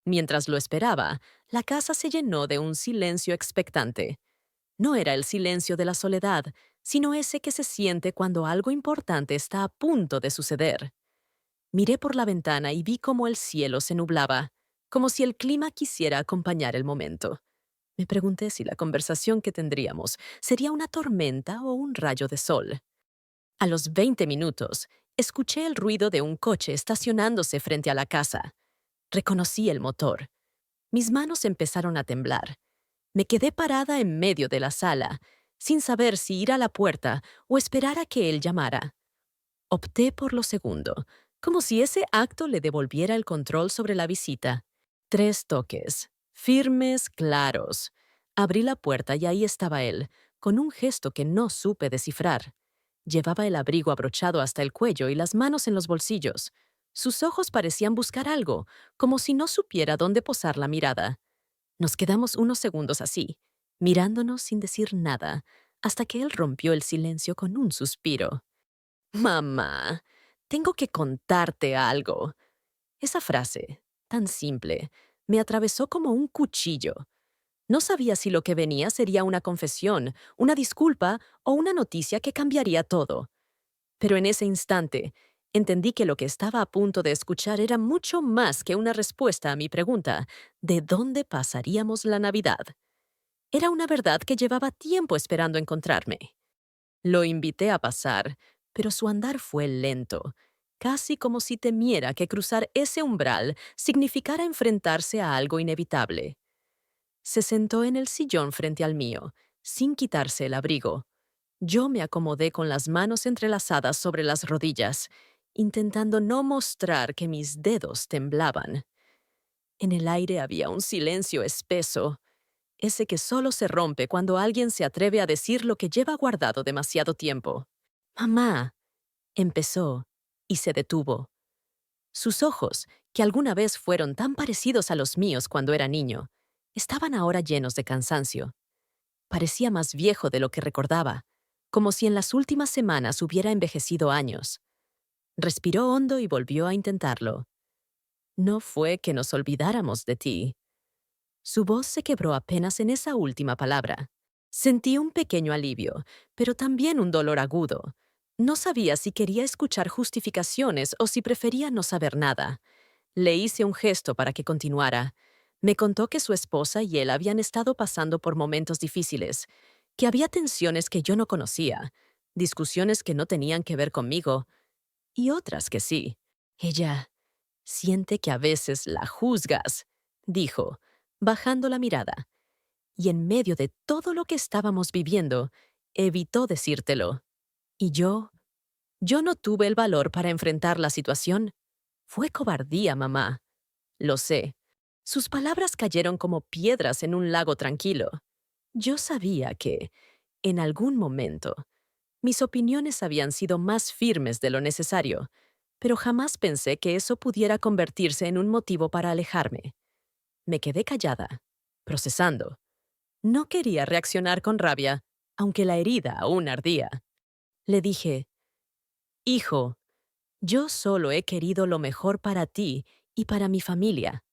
Mientras lo esperaba, la casa se llenó de un silencio expectante. No era el silencio de la soledad, sino ese que se siente cuando algo importante está a punto de suceder. Miré por la ventana y vi cómo el cielo se nublaba, como si el clima quisiera acompañar el momento. Me pregunté si la conversación que tendríamos sería una tormenta o un rayo de sol. A los 20 minutos, escuché el ruido de un coche estacionándose frente a la casa. Reconocí el motor. Mis manos empezaron a temblar. Me quedé parada en medio de la sala, sin saber si ir a la puerta o esperar a que él llamara. Opté por lo segundo, como si ese acto le devolviera el control sobre la visita. 3 toques, firmes, claros. Abrí la puerta y ahí estaba él, con un gesto que no supe descifrar. Llevaba el abrigo abrochado hasta el cuello y las manos en los bolsillos. Sus ojos parecían buscar algo, como si no supiera dónde posar la mirada. Nos quedamos unos segundos así, mirándonos sin decir nada, hasta que él rompió el silencio con un suspiro. «Mamá, Tengo que contarte algo. Esa frase, tan simple, me atravesó como un cuchillo. No sabía si lo que venía sería una confesión, una disculpa o una noticia que cambiaría todo. Pero en ese instante, entendí que lo que estaba a punto de escuchar era mucho más que una respuesta a mi pregunta, ¿de dónde pasaríamos la Navidad? Era una verdad que llevaba tiempo esperando encontrarme. Lo invité a pasar, pero su andar fue lento, casi como si temiera que cruzar ese umbral significara enfrentarse a algo inevitable. Se sentó en el sillón frente al mío, sin quitarse el abrigo. Yo me acomodé con las manos entrelazadas sobre las rodillas, intentando no mostrar que mis dedos temblaban. En el aire había un silencio espeso, ese que solo se rompe cuando alguien se atreve a decir lo que lleva guardado demasiado tiempo. Mamá, empezó, y se detuvo. Sus ojos, que alguna vez fueron tan parecidos a los míos cuando era niño, estaban ahora llenos de cansancio. Parecía más viejo de lo que recordaba, como si en las últimas semanas hubiera envejecido años. Respiró hondo y volvió a intentarlo. No fue que nos olvidáramos de ti. Su voz se quebró apenas en esa última palabra. Sentí un pequeño alivio, pero también un dolor agudo. No sabía si quería escuchar justificaciones o si prefería no saber nada. Le hice un gesto para que continuara. Me contó que su esposa y él habían estado pasando por momentos difíciles, que había tensiones que yo no conocía, discusiones que no tenían que ver conmigo, y otras que sí. Ella siente que a veces la juzgas, dijo, bajando la mirada, y en medio de todo lo que estábamos viviendo, evitó decírtelo. Y yo no tuve el valor para enfrentar la situación. Fue cobardía, mamá. Lo sé. Sus palabras cayeron como piedras en un lago tranquilo. Yo sabía que, en algún momento, mis opiniones habían sido más firmes de lo necesario, pero jamás pensé que eso pudiera convertirse en un motivo para alejarme. Me quedé callada, procesando. No quería reaccionar con rabia, aunque la herida aún ardía. Le dije, hijo, yo solo he querido lo mejor para ti y para mi familia.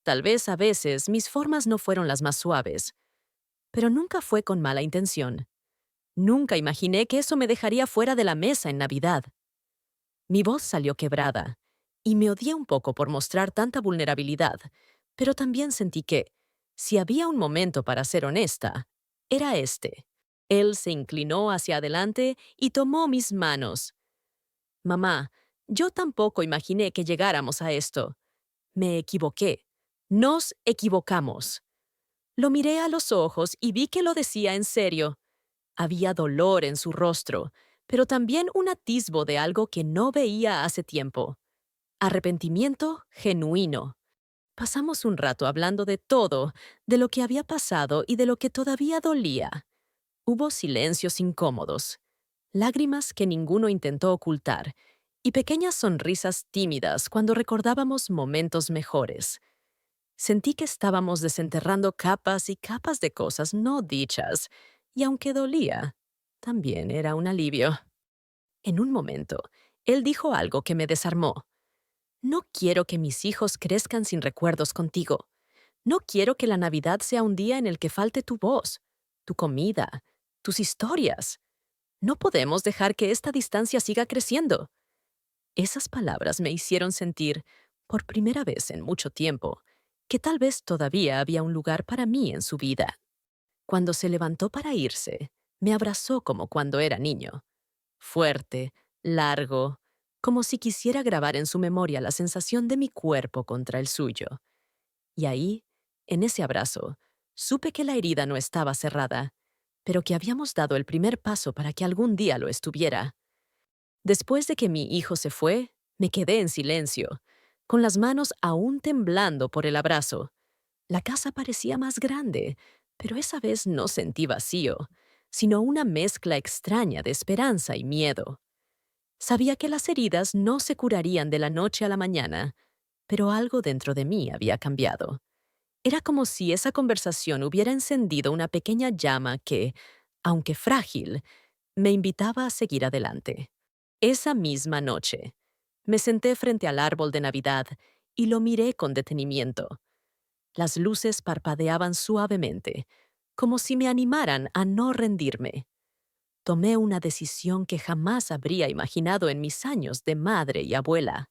Tal vez a veces mis formas no fueron las más suaves, pero nunca fue con mala intención. Nunca imaginé que eso me dejaría fuera de la mesa en Navidad. Mi voz salió quebrada, y me odié un poco por mostrar tanta vulnerabilidad, pero también sentí que, si había un momento para ser honesta, era este. Él se inclinó hacia adelante y tomó mis manos. Mamá, yo tampoco imaginé que llegáramos a esto. Me equivoqué. Nos equivocamos. Lo miré a los ojos y vi que lo decía en serio. Había dolor en su rostro, pero también un atisbo de algo que no veía hace tiempo. Arrepentimiento genuino. Pasamos un rato hablando de todo, de lo que había pasado y de lo que todavía dolía. Hubo silencios incómodos, lágrimas que ninguno intentó ocultar, y pequeñas sonrisas tímidas cuando recordábamos momentos mejores. Sentí que estábamos desenterrando capas y capas de cosas no dichas, y aunque dolía, también era un alivio. En un momento, él dijo algo que me desarmó. No quiero que mis hijos crezcan sin recuerdos contigo. No quiero que la Navidad sea un día en el que falte tu voz, tu comida, tus historias. No podemos dejar que esta distancia siga creciendo. Esas palabras me hicieron sentir, por primera vez en mucho tiempo, que tal vez todavía había un lugar para mí en su vida. Cuando se levantó para irse, me abrazó como cuando era niño. Fuerte, largo, como si quisiera grabar en su memoria la sensación de mi cuerpo contra el suyo. Y ahí, en ese abrazo, supe que la herida no estaba cerrada, pero que habíamos dado el primer paso para que algún día lo estuviera. Después de que mi hijo se fue, me quedé en silencio, con las manos aún temblando por el abrazo. La casa parecía más grande, pero esa vez no sentí vacío, sino una mezcla extraña de esperanza y miedo. Sabía que las heridas no se curarían de la noche a la mañana, pero algo dentro de mí había cambiado. Era como si esa conversación hubiera encendido una pequeña llama que, aunque frágil, me invitaba a seguir adelante. Esa misma noche, me senté frente al árbol de Navidad y lo miré con detenimiento. Las luces parpadeaban suavemente, como si me animaran a no rendirme. Tomé una decisión que jamás habría imaginado en mis años de madre y abuela.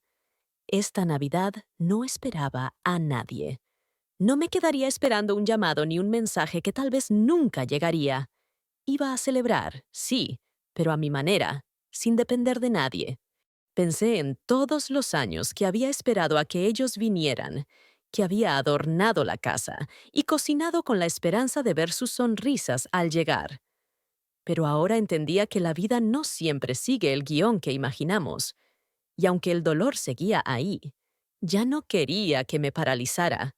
Esta Navidad no esperaba a nadie. No me quedaría esperando un llamado ni un mensaje que tal vez nunca llegaría. Iba a celebrar, sí, pero a mi manera, sin depender de nadie. Pensé en todos los años que había esperado a que ellos vinieran, que había adornado la casa y cocinado con la esperanza de ver sus sonrisas al llegar. Pero ahora entendía que la vida no siempre sigue el guión que imaginamos, y aunque el dolor seguía ahí, ya no quería que me paralizara.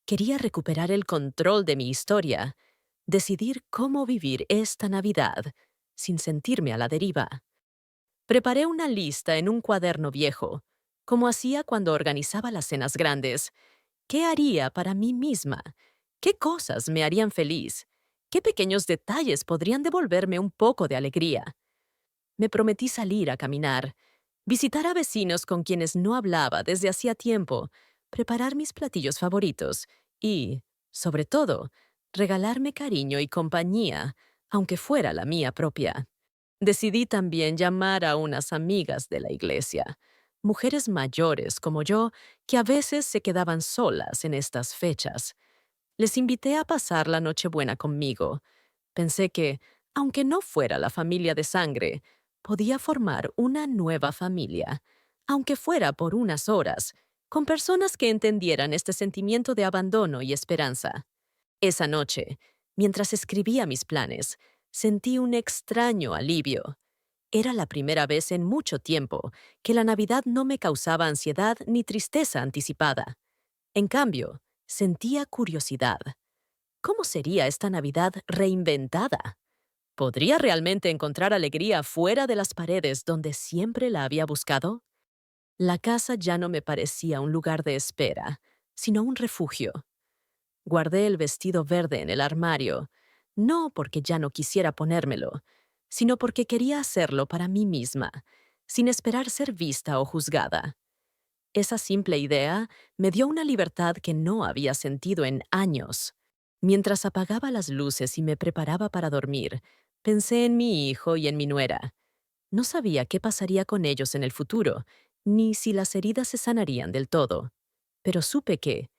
Quería recuperar el control de mi historia, decidir cómo vivir esta Navidad sin sentirme a la deriva. Preparé una lista en un cuaderno viejo, como hacía cuando organizaba las cenas grandes. ¿Qué haría para mí misma? ¿Qué cosas me harían feliz? ¿Qué pequeños detalles podrían devolverme un poco de alegría? Me prometí salir a caminar, visitar a vecinos con quienes no hablaba desde hacía tiempo, preparar mis platillos favoritos y, sobre todo, regalarme cariño y compañía, aunque fuera la mía propia. Decidí también llamar a unas amigas de la iglesia, mujeres mayores como yo, que a veces se quedaban solas en estas fechas. Les invité a pasar la Nochebuena conmigo. Pensé que, aunque no fuera la familia de sangre, podía formar una nueva familia, aunque fuera por unas horas, con personas que entendieran este sentimiento de abandono y esperanza. Esa noche, mientras escribía mis planes, sentí un extraño alivio. Era la primera vez en mucho tiempo que la Navidad no me causaba ansiedad ni tristeza anticipada. En cambio, sentía curiosidad. ¿Cómo sería esta Navidad reinventada? ¿Podría realmente encontrar alegría fuera de las paredes donde siempre la había buscado? La casa ya no me parecía un lugar de espera, sino un refugio. Guardé el vestido verde en el armario, no porque ya no quisiera ponérmelo, sino porque quería hacerlo para mí misma, sin esperar ser vista o juzgada. Esa simple idea me dio una libertad que no había sentido en años. Mientras apagaba las luces y me preparaba para dormir, pensé en mi hijo y en mi nuera. No sabía qué pasaría con ellos en el futuro, ni si las heridas se sanarían del todo. Pero supe que,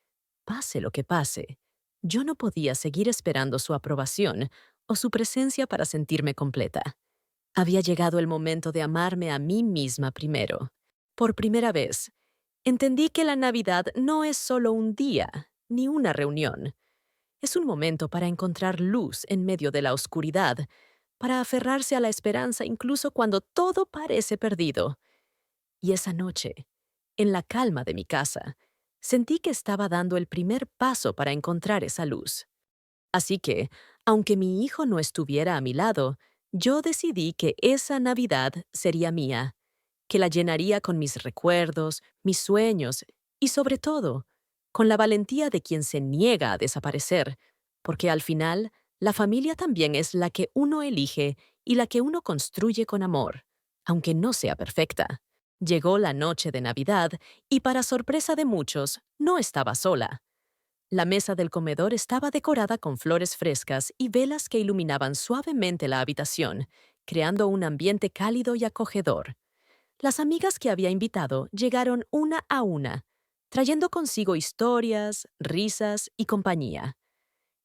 pase lo que pase, yo no podía seguir esperando su aprobación o su presencia para sentirme completa. Había llegado el momento de amarme a mí misma primero. Por primera vez, entendí que la Navidad no es solo un día, ni una reunión. Es un momento para encontrar luz en medio de la oscuridad, para aferrarse a la esperanza incluso cuando todo parece perdido. Y esa noche, en la calma de mi casa, sentí que estaba dando el primer paso para encontrar esa luz. Así que, aunque mi hijo no estuviera a mi lado, yo decidí que esa Navidad sería mía, que la llenaría con mis recuerdos, mis sueños y, sobre todo, con la valentía de quien se niega a desaparecer, porque al final, la familia también es la que uno elige y la que uno construye con amor, aunque no sea perfecta. Llegó la noche de Navidad y, para sorpresa de muchos, no estaba sola. La mesa del comedor estaba decorada con flores frescas y velas que iluminaban suavemente la habitación, creando un ambiente cálido y acogedor. Las amigas que había invitado llegaron una a una, trayendo consigo historias, risas y compañía.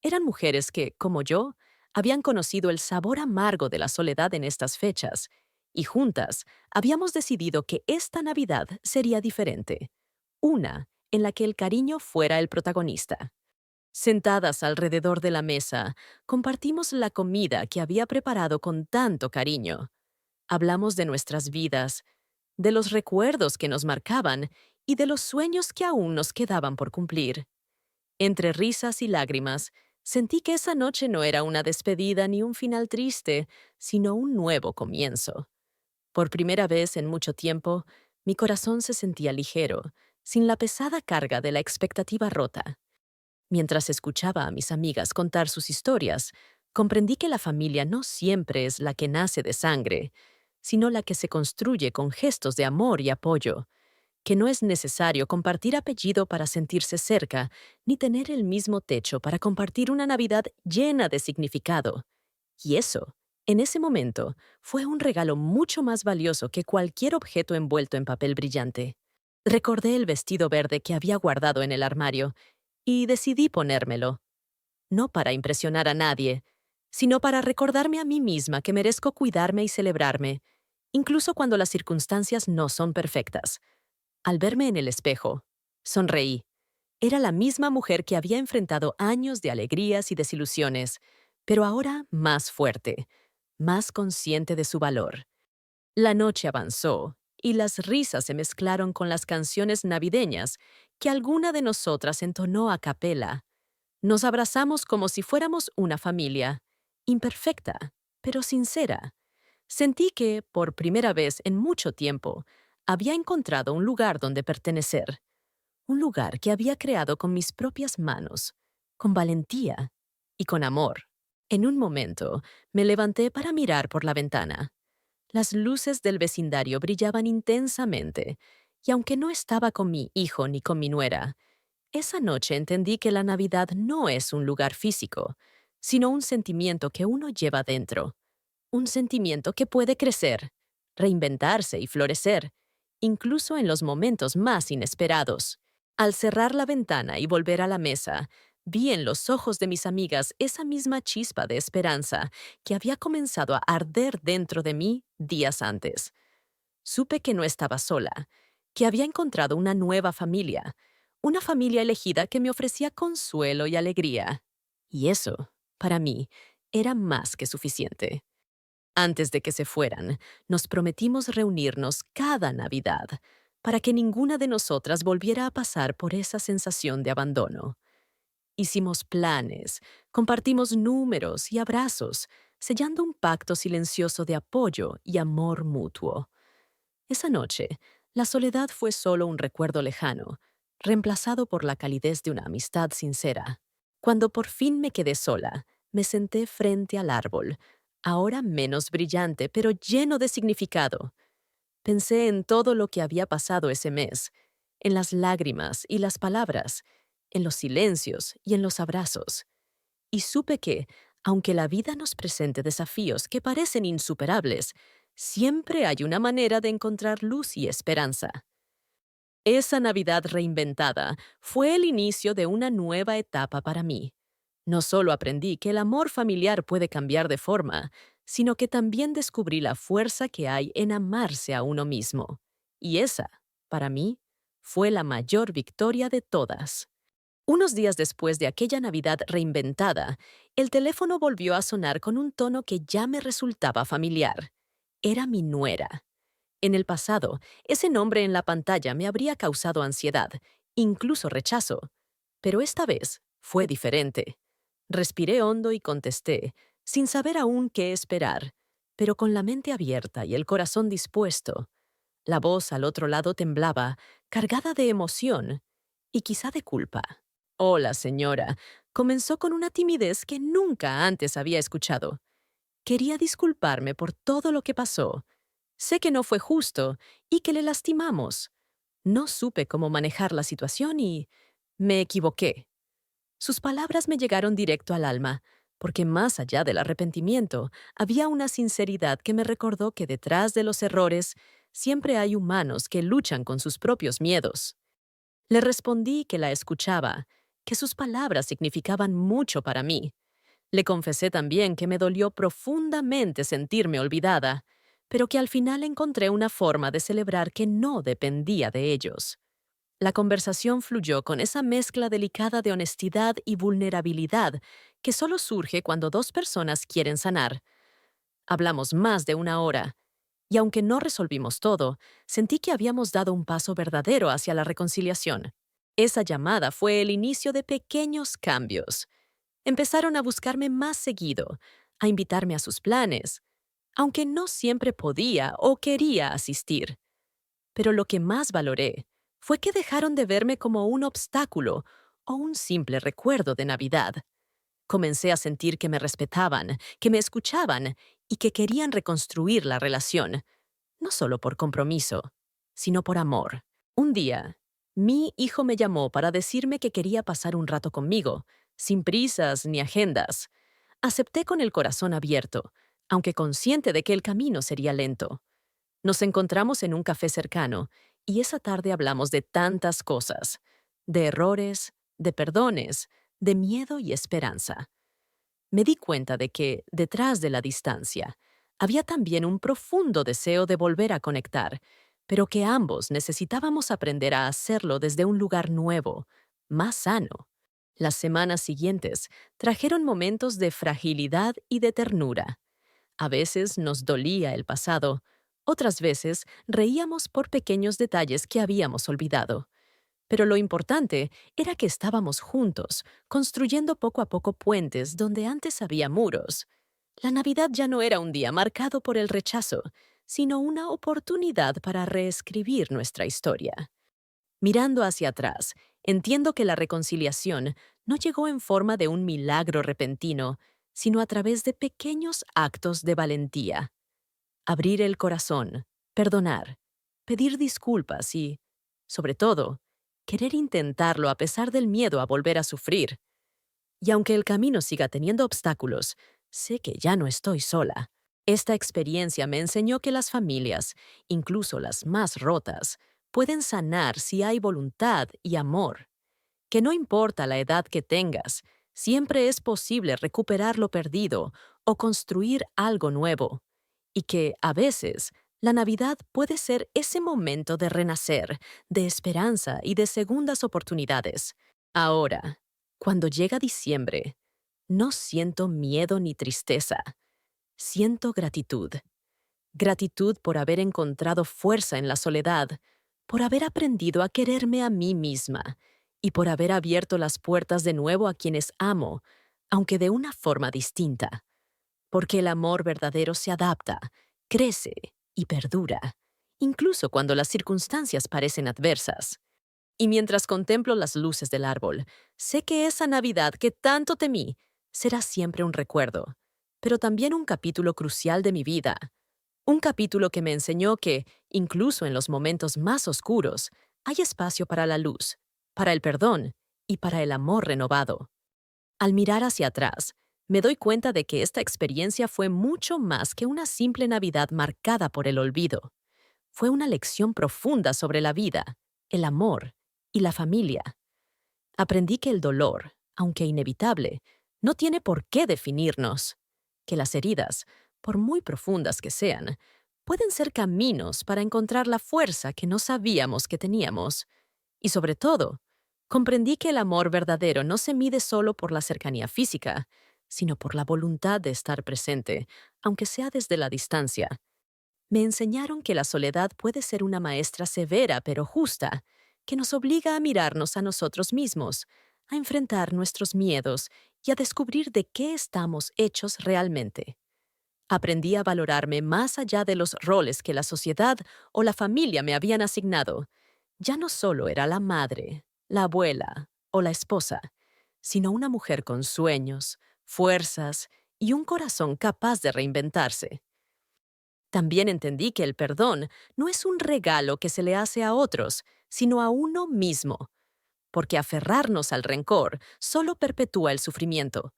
Eran mujeres que, como yo, habían conocido el sabor amargo de la soledad en estas fechas, y juntas habíamos decidido que esta Navidad sería diferente, una en la que el cariño fuera el protagonista. Sentadas alrededor de la mesa, compartimos la comida que había preparado con tanto cariño. Hablamos de nuestras vidas, de los recuerdos que nos marcaban y de los sueños que aún nos quedaban por cumplir. Entre risas y lágrimas, sentí que esa noche no era una despedida ni un final triste, sino un nuevo comienzo. Por primera vez en mucho tiempo, mi corazón se sentía ligero, sin la pesada carga de la expectativa rota. Mientras escuchaba a mis amigas contar sus historias, comprendí que la familia no siempre es la que nace de sangre, sino la que se construye con gestos de amor y apoyo, que no es necesario compartir apellido para sentirse cerca, ni tener el mismo techo para compartir una Navidad llena de significado. Y eso, en ese momento, fue un regalo mucho más valioso que cualquier objeto envuelto en papel brillante. Recordé el vestido verde que había guardado en el armario y decidí ponérmelo, no para impresionar a nadie, sino para recordarme a mí misma que merezco cuidarme y celebrarme, incluso cuando las circunstancias no son perfectas. Al verme en el espejo, sonreí. Era la misma mujer que había enfrentado años de alegrías y desilusiones, pero ahora más fuerte, más consciente de su valor. La noche avanzó y las risas se mezclaron con las canciones navideñas que alguna de nosotras entonó a capela. Nos abrazamos como si fuéramos una familia, imperfecta, pero sincera. Sentí que, por primera vez en mucho tiempo, había encontrado un lugar donde pertenecer, un lugar que había creado con mis propias manos, con valentía y con amor. En un momento, me levanté para mirar por la ventana. Las luces del vecindario brillaban intensamente, y aunque no estaba con mi hijo ni con mi nuera, esa noche entendí que la Navidad no es un lugar físico, sino un sentimiento que uno lleva dentro, un sentimiento que puede crecer, reinventarse y florecer, incluso en los momentos más inesperados. Al cerrar la ventana y volver a la mesa, vi en los ojos de mis amigas esa misma chispa de esperanza que había comenzado a arder dentro de mí días antes. Supe que no estaba sola, que había encontrado una familia elegida que me ofrecía consuelo y alegría. Y eso, para mí, era más que suficiente. Antes de que se fueran, nos prometimos reunirnos cada Navidad para que ninguna de nosotras volviera a pasar por esa sensación de abandono. Hicimos planes, compartimos números y abrazos, sellando un pacto silencioso de apoyo y amor mutuo. Esa noche, la soledad fue solo un recuerdo lejano, reemplazado por la calidez de una amistad sincera. Cuando por fin me quedé sola, me senté frente al árbol, ahora menos brillante, pero lleno de significado. Pensé en todo lo que había pasado ese mes, en las lágrimas y las palabras, en los silencios y en los abrazos. Y supe que, aunque la vida nos presente desafíos que parecen insuperables, siempre hay una manera de encontrar luz y esperanza. Esa Navidad reinventada fue el inicio de una nueva etapa para mí. No solo aprendí que el amor familiar puede cambiar de forma, sino que también descubrí la fuerza que hay en amarse a uno mismo. Y esa, para mí, fue la mayor victoria de todas. Unos días después de aquella Navidad reinventada, el teléfono volvió a sonar con un tono que ya me resultaba familiar. Era mi nuera. En el pasado, ese nombre en la pantalla me habría causado ansiedad, incluso rechazo. Pero esta vez fue diferente. Respiré hondo y contesté, sin saber aún qué esperar, pero con la mente abierta y el corazón dispuesto. La voz al otro lado temblaba, cargada de emoción y quizá de culpa. Hola, señora. Comenzó con una timidez que nunca antes había escuchado. Quería disculparme por todo lo que pasó. Sé que no fue justo y que le lastimamos. No supe cómo manejar la situación y me equivoqué. Sus palabras me llegaron directo al alma, porque más allá del arrepentimiento, había una sinceridad que me recordó que detrás de los errores siempre hay humanos que luchan con sus propios miedos. Le respondí que la escuchaba, que sus palabras significaban mucho para mí. Le confesé también que me dolió profundamente sentirme olvidada, pero que al final encontré una forma de celebrar que no dependía de ellos. La conversación fluyó con esa mezcla delicada de honestidad y vulnerabilidad que solo surge cuando dos personas quieren sanar. Hablamos más de una hora, y aunque no resolvimos todo, sentí que habíamos dado un paso verdadero hacia la reconciliación. Esa llamada fue el inicio de pequeños cambios. Empezaron a buscarme más seguido, a invitarme a sus planes, aunque no siempre podía o quería asistir. Pero lo que más valoré fue que dejaron de verme como un obstáculo o un simple recuerdo de Navidad. Comencé a sentir que me respetaban, que me escuchaban y que querían reconstruir la relación. no solo por compromiso, sino por amor. Un día, mi hijo me llamó para decirme que quería pasar un rato conmigo, sin prisas ni agendas. Acepté con el corazón abierto, aunque consciente de que el camino sería lento. Nos encontramos en un café cercano y esa tarde hablamos de tantas cosas, de errores, de perdones, de miedo y esperanza. Me di cuenta de que, detrás de la distancia, había también un profundo deseo de volver a conectar, pero que ambos necesitábamos aprender a hacerlo desde un lugar nuevo, más sano. Las semanas siguientes trajeron momentos de fragilidad y de ternura. A veces nos dolía el pasado, otras veces reíamos por pequeños detalles que habíamos olvidado. Pero lo importante era que estábamos juntos, construyendo poco a poco puentes donde antes había muros. La Navidad ya no era un día marcado por el rechazo, sino una oportunidad para reescribir nuestra historia. Mirando hacia atrás, entiendo que la reconciliación no llegó en forma de un milagro repentino, sino a través de pequeños actos de valentía. Abrir el corazón, perdonar, pedir disculpas y, sobre todo, querer intentarlo a pesar del miedo a volver a sufrir. Y aunque el camino siga teniendo obstáculos, sé que ya no estoy sola. Esta experiencia me enseñó que las familias, incluso las más rotas, pueden sanar si hay voluntad y amor. Que no importa la edad que tengas, siempre es posible recuperar lo perdido o construir algo nuevo. Y que, a veces, la Navidad puede ser ese momento de renacer, de esperanza y de segundas oportunidades. Ahora, cuando llega diciembre, no siento miedo ni tristeza, siento gratitud. Gratitud por haber encontrado fuerza en la soledad, por haber aprendido a quererme a mí misma y por haber abierto las puertas de nuevo a quienes amo, aunque de una forma distinta. Porque el amor verdadero se adapta, crece y perdura, incluso cuando las circunstancias parecen adversas. Y mientras contemplo las luces del árbol, sé que esa Navidad que tanto temí será siempre un recuerdo, pero también un capítulo crucial de mi vida. Un capítulo que me enseñó que, incluso en los momentos más oscuros, hay espacio para la luz, para el perdón y para el amor renovado. Al mirar hacia atrás, me doy cuenta de que esta experiencia fue mucho más que una simple Navidad marcada por el olvido. Fue una lección profunda sobre la vida, el amor y la familia. Aprendí que el dolor, aunque inevitable, no tiene por qué definirnos, que las heridas, por muy profundas que sean, pueden ser caminos para encontrar la fuerza que no sabíamos que teníamos. Y sobre todo, comprendí que el amor verdadero no se mide solo por la cercanía física, sino por la voluntad de estar presente, aunque sea desde la distancia. Me enseñaron que la soledad puede ser una maestra severa pero justa, que nos obliga a mirarnos a nosotros mismos, a enfrentar nuestros miedos y a descubrir de qué estamos hechos realmente. Aprendí a valorarme más allá de los roles que la sociedad o la familia me habían asignado. Ya no solo era la madre, la abuela o la esposa, sino una mujer con sueños, fuerzas y un corazón capaz de reinventarse. También entendí que el perdón no es un regalo que se le hace a otros, sino a uno mismo, porque aferrarnos al rencor solo perpetúa el sufrimiento.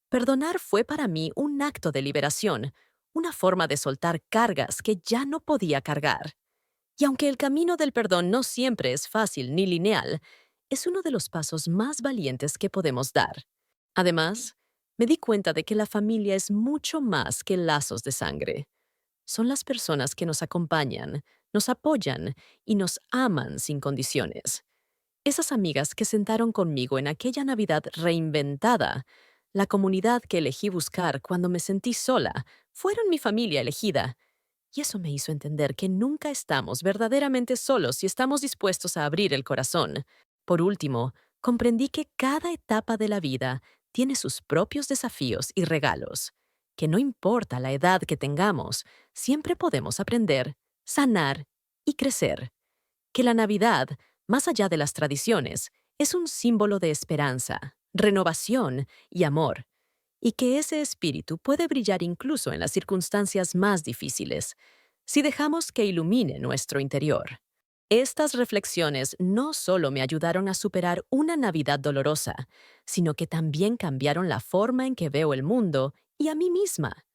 Perdonar fue para mí un acto de liberación, una forma de soltar cargas que ya no podía cargar. Y aunque el camino del perdón no siempre es fácil ni lineal, es uno de los pasos más valientes que podemos dar. Además, me di cuenta de que la familia es mucho más que lazos de sangre. Son las personas que nos acompañan, nos apoyan y nos aman sin condiciones. Esas amigas que sentaron conmigo en aquella Navidad reinventada, la comunidad que elegí buscar cuando me sentí sola, fueron mi familia elegida. Y eso me hizo entender que nunca estamos verdaderamente solos si estamos dispuestos a abrir el corazón. Por último, comprendí que cada etapa de la vida tiene sus propios desafíos y regalos, que no importa la edad que tengamos, siempre podemos aprender, sanar y crecer. Que la Navidad, más allá de las tradiciones, es un símbolo de esperanza, renovación y amor, y que ese espíritu puede brillar incluso en las circunstancias más difíciles. si dejamos que ilumine nuestro interior. Estas reflexiones no solo me ayudaron a superar una Navidad dolorosa, sino que también cambiaron la forma en que veo el mundo y a mí misma.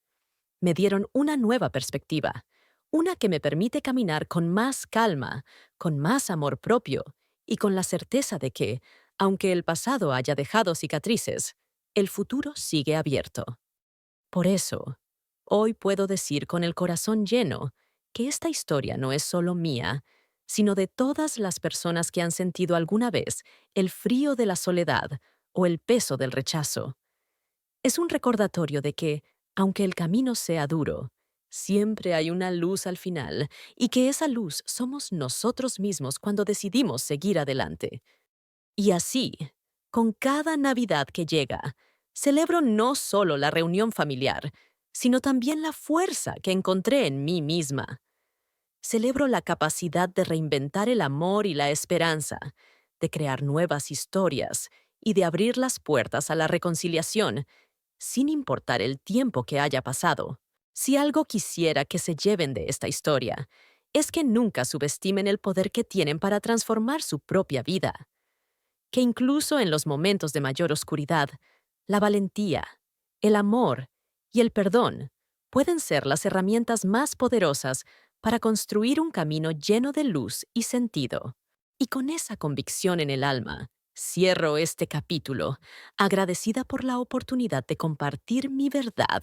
Me dieron una nueva perspectiva, una que me permite caminar con más calma, con más amor propio y con la certeza de que, aunque el pasado haya dejado cicatrices, el futuro sigue abierto. Por eso, hoy puedo decir con el corazón lleno que esta historia no es solo mía, sino de todas las personas que han sentido alguna vez el frío de la soledad o el peso del rechazo. Es un recordatorio de que, aunque el camino sea duro, siempre hay una luz al final y que esa luz somos nosotros mismos cuando decidimos seguir adelante. Y así, con cada Navidad que llega, celebro no solo la reunión familiar, sino también la fuerza que encontré en mí misma. Celebro la capacidad de reinventar el amor y la esperanza, de crear nuevas historias y de abrir las puertas a la reconciliación, sin importar el tiempo que haya pasado. Si algo quisiera que se lleven de esta historia, es que nunca subestimen el poder que tienen para transformar su propia vida, que incluso en los momentos de mayor oscuridad, la valentía, el amor y el perdón pueden ser las herramientas más poderosas para construir un camino lleno de luz y sentido. Y con esa convicción en el alma, cierro este capítulo, agradecida por la oportunidad de compartir mi verdad,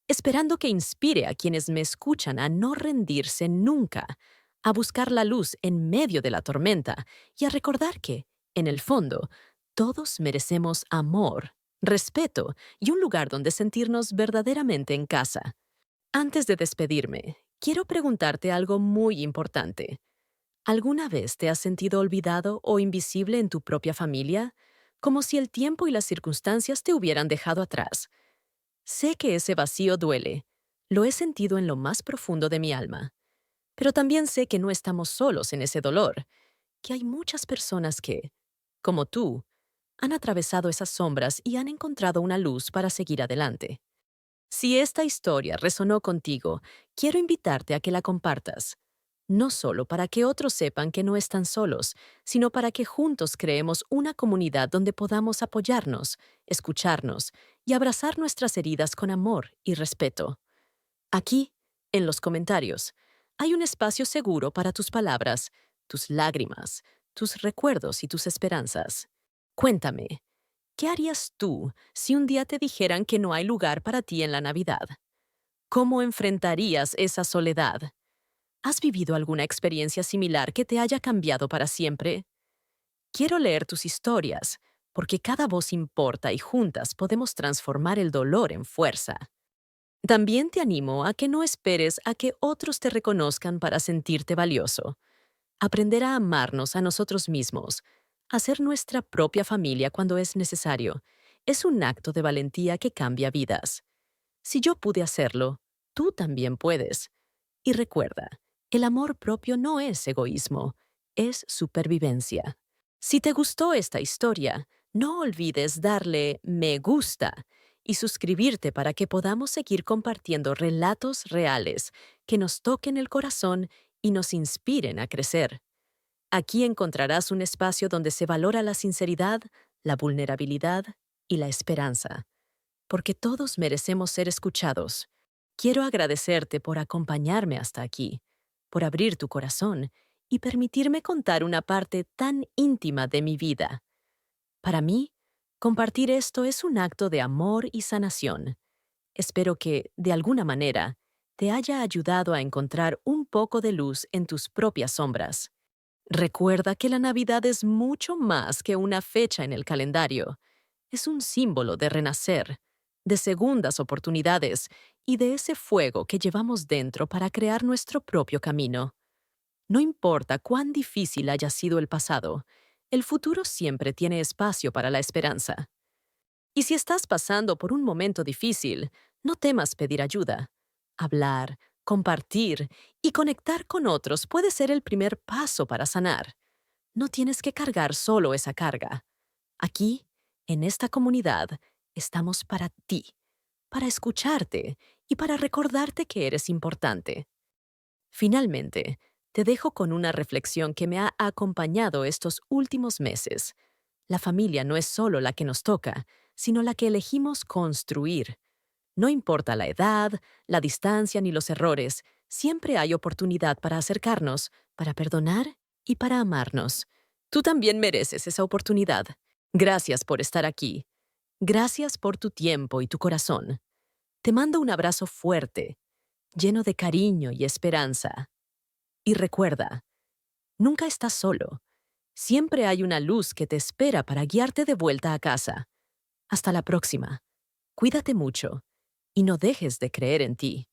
esperando que inspire a quienes me escuchan a no rendirse nunca, a buscar la luz en medio de la tormenta y a recordar que, en el fondo, todos merecemos amor, respeto y un lugar donde sentirnos verdaderamente en casa. Antes de despedirme, quiero preguntarte algo muy importante. ¿Alguna vez te has sentido olvidado o invisible en tu propia familia? Como si el tiempo y las circunstancias te hubieran dejado atrás. Sé que ese vacío duele. Lo he sentido en lo más profundo de mi alma. Pero también sé que no estamos solos en ese dolor, que hay muchas personas que, como tú, han atravesado esas sombras y han encontrado una luz para seguir adelante. Si esta historia resonó contigo, quiero invitarte a que la compartas, no solo para que otros sepan que no están solos, sino para que juntos creemos una comunidad donde podamos apoyarnos, escucharnos y abrazar nuestras heridas con amor y respeto. Aquí, en los comentarios, hay un espacio seguro para tus palabras, tus lágrimas, tus recuerdos y tus esperanzas. Cuéntame, ¿qué harías tú si un día te dijeran que no hay lugar para ti en la Navidad? ¿Cómo enfrentarías esa soledad? ¿Has vivido alguna experiencia similar que te haya cambiado para siempre? Quiero leer tus historias, porque cada voz importa y juntas podemos transformar el dolor en fuerza. También te animo a que no esperes a que otros te reconozcan para sentirte valioso. Aprender a amarnos a nosotros mismos, a ser nuestra propia familia cuando es necesario, es un acto de valentía que cambia vidas. Si yo pude hacerlo, tú también puedes. Y recuerda, el amor propio no es egoísmo, es supervivencia. Si te gustó esta historia, no olvides darle me gusta y suscribirte para que podamos seguir compartiendo relatos reales que nos toquen el corazón y nos inspiren a crecer. Aquí encontrarás un espacio donde se valora la sinceridad, la vulnerabilidad y la esperanza, porque todos merecemos ser escuchados. Quiero agradecerte por acompañarme hasta aquí, por abrir tu corazón y permitirme contar una parte tan íntima de mi vida. Para mí, compartir esto es un acto de amor y sanación. Espero que, de alguna manera, te haya ayudado a encontrar un poco de luz en tus propias sombras. Recuerda que la Navidad es mucho más que una fecha en el calendario. Es un símbolo de renacer, de segundas oportunidades y de ese fuego que llevamos dentro para crear nuestro propio camino. No importa cuán difícil haya sido el pasado, el futuro siempre tiene espacio para la esperanza. Y si estás pasando por un momento difícil, no temas pedir ayuda. Hablar, compartir y conectar con otros puede ser el primer paso para sanar. No tienes que cargar solo esa carga. Aquí, en esta comunidad, estamos para ti, para escucharte y para recordarte que eres importante. Finalmente, te dejo con una reflexión que me ha acompañado estos últimos meses. La familia no es solo la que nos toca, sino la que elegimos construir. No importa la edad, la distancia ni los errores, siempre hay oportunidad para acercarnos, para perdonar y para amarnos. Tú también mereces esa oportunidad. Gracias por estar aquí. Gracias por tu tiempo y tu corazón. Te mando un abrazo fuerte, lleno de cariño y esperanza. Y recuerda, nunca estás solo. Siempre hay una luz que te espera para guiarte de vuelta a casa. Hasta la próxima. Cuídate mucho y no dejes de creer en ti.